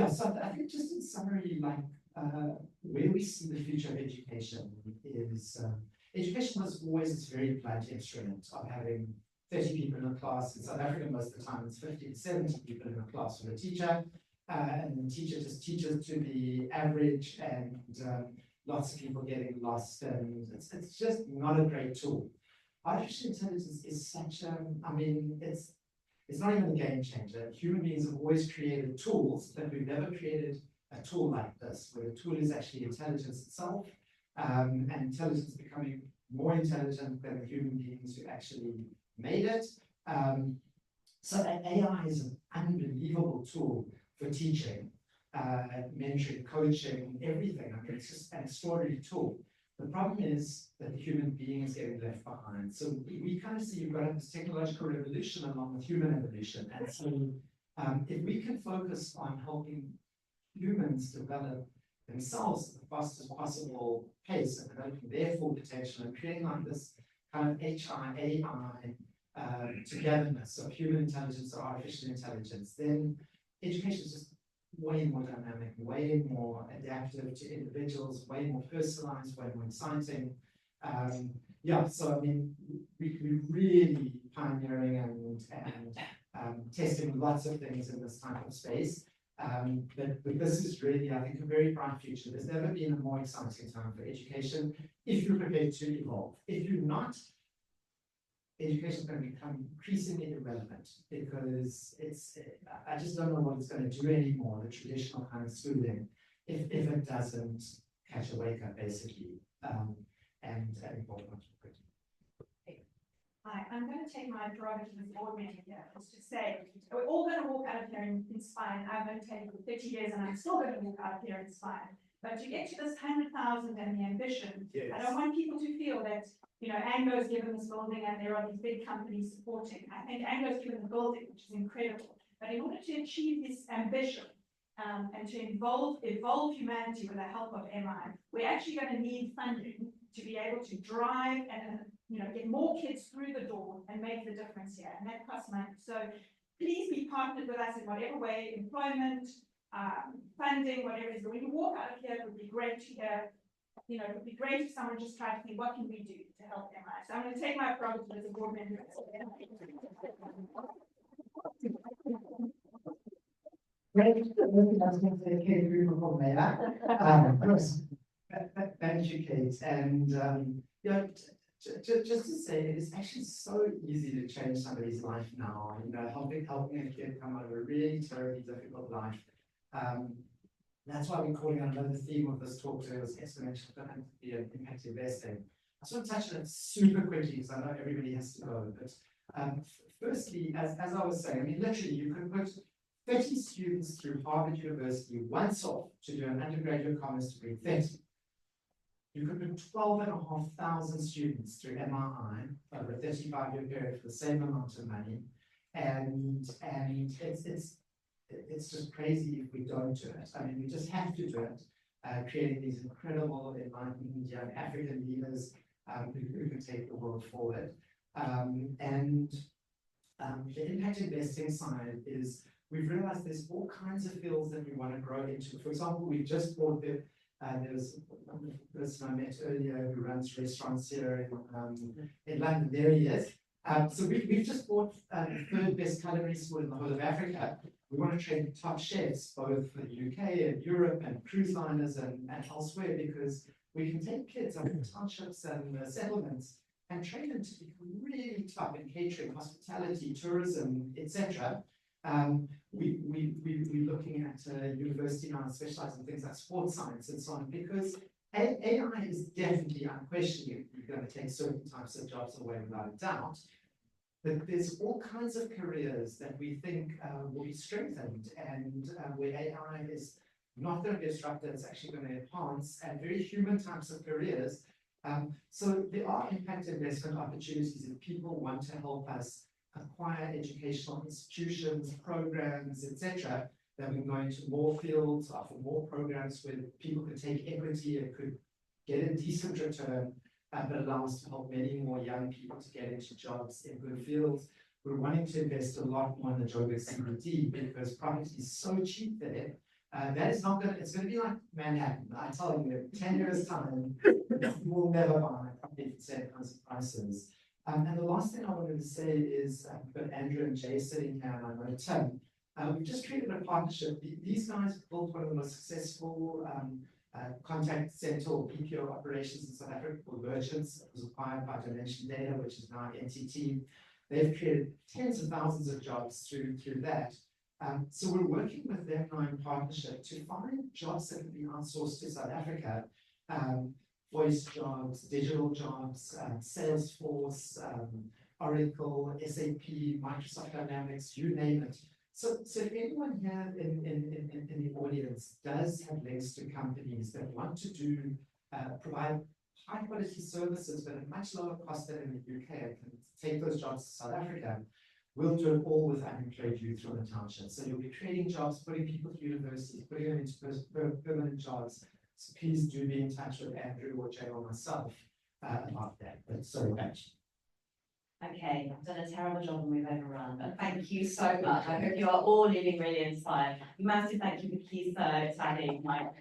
so I think just in summary, like where we see the future of education is education was always this very blunt instrument of having 30 people in a class. In South Africa, most of the time, it's 50 to 70 people in a class with a teacher, and the teacher just teaches to the average, and lots of people getting lost, and it's just not a great tool. Artificial intelligence is such a, it's not even a game changer. Human beings have always created tools, but we've never created a tool like this, where the tool is actually intelligence itself, and intelligence becoming more intelligent than the human beings who actually made it. So AI is an unbelievable tool for teaching, mentoring, coaching, everything. It's just an extraordinary tool. The problem is that the human being is getting left behind. So we kind of see you've got this technological revolution along with human evolution. And so if we can focus on helping humans develop themselves at the fastest possible pace and developing their full potential and creating like this kind of AI togetherness of human intelligence and artificial intelligence, then education is just way more dynamic, way more adaptive to individuals, way more personalized, way more exciting. So we're really pioneering and testing lots of things in this type of space. But this is really, I think, a very bright future. There's never been a more exciting time for education if you're prepared to evolve. If you're not, education is going to become increasingly irrelevant, because I just don't know what it's going to do anymore, the traditional kind of schooling, if it doesn't catch a wake up, basically, and evolve much more quickly. Hi, I'm going to take my prerogative as board meeting here, is to say, we're all going to walk out of here inspired. I've been taking for 30 years and I'm still going to walk out of here inspired. But to get to this 100,000 and the ambition, yes. I don't want people to feel that, Anglo's given this building and there are these big companies supporting. I think Anglo's given the building, which is incredible. But in order to achieve this ambition and to evolve humanity with the help of MI, we're actually going to need funding to be able to drive and get more kids through the door and make the difference here. And that costs money. So please be partnered with us in whatever way, employment, funding, whatever it is. But when you walk out of here, it would be great to hear, it would be great if someone just tried to think, what can we do to help MI? So I'm going to take my prerogative as a board member. Great. Thank you, Kate. And just to say, it is actually so easy to change somebody's life now. Helping a kid come out of a really terribly difficult life. That's why we're calling on another theme of this talk today was exponential philanthropy and impact investing. I just want to touch on it super quickly because I know everybody has to go. But firstly, as I was saying, literally you could put 30 students through Harvard University once off to do an undergraduate commerce degree, 30. You could put 12,500 students through MRI over a 35-year period for the same amount of money. And it's just crazy if we don't do it. We just have to do it, creating these incredible, enlightened young African leaders who can take the world forward. And the impact investing side is, we've realized there's all kinds of fields that we want to grow into. For example, we've just bought there was a person I met earlier who runs restaurants here in London. There he is. So we've just bought the third best culinary school in the whole of Africa. We want to train top chefs, both for the UK and Europe and cruise liners and elsewhere, because we can take kids out of townships and settlements and train them to become really top in catering, hospitality, tourism, etc. We're looking at a university now specializing in things like sports science and so on, because AI is definitely unquestionably going to take certain types of jobs away without a doubt. But there's all kinds of careers that we think will be strengthened, and where AI is not going to be disrupted, it's actually going to enhance, and very human types of careers. So there are impact investment opportunities if people want to help us acquire educational institutions, programs, etc. That we can go into more fields, offer more programs where people could take equity and could get a decent return, but allow us to help many more young people to get into jobs in good fields. We're wanting to invest a lot more in the Joburg CBD because property is so cheap there. That is not going to, it's going to be like Manhattan. I tell you, 10 years time, you will never buy property for the same kinds of prices. And the last thing I wanted to say is, but Andrew and Jay sitting here, and I know Tim, we've just created a partnership. These guys built one of the most successful contact center or BPO operations in South Africa called Merchants. It was acquired by Dimension Data, which is now NTT. They've created tens of thousands of jobs through that. So we're working with them now in partnership to find jobs that can be outsourced to South Africa, voice jobs, digital jobs, Salesforce, Oracle, SAP, Microsoft Dynamics, you name it. So if anyone here in the audience does have links to companies that want to provide high quality services but at much lower cost than in the UK and can take those jobs to South Africa, we'll do it all with unemployed youth from the township. So you'll be creating jobs, putting people through universities, putting them into permanent jobs. So please do be in touch with Andrew or Jay or myself about that. But so much. Okay, I've done a terrible job and we've overrun, but thank you so much. I hope you are all leaving really inspired. Massive thank you for Keith, Taddy, Mike.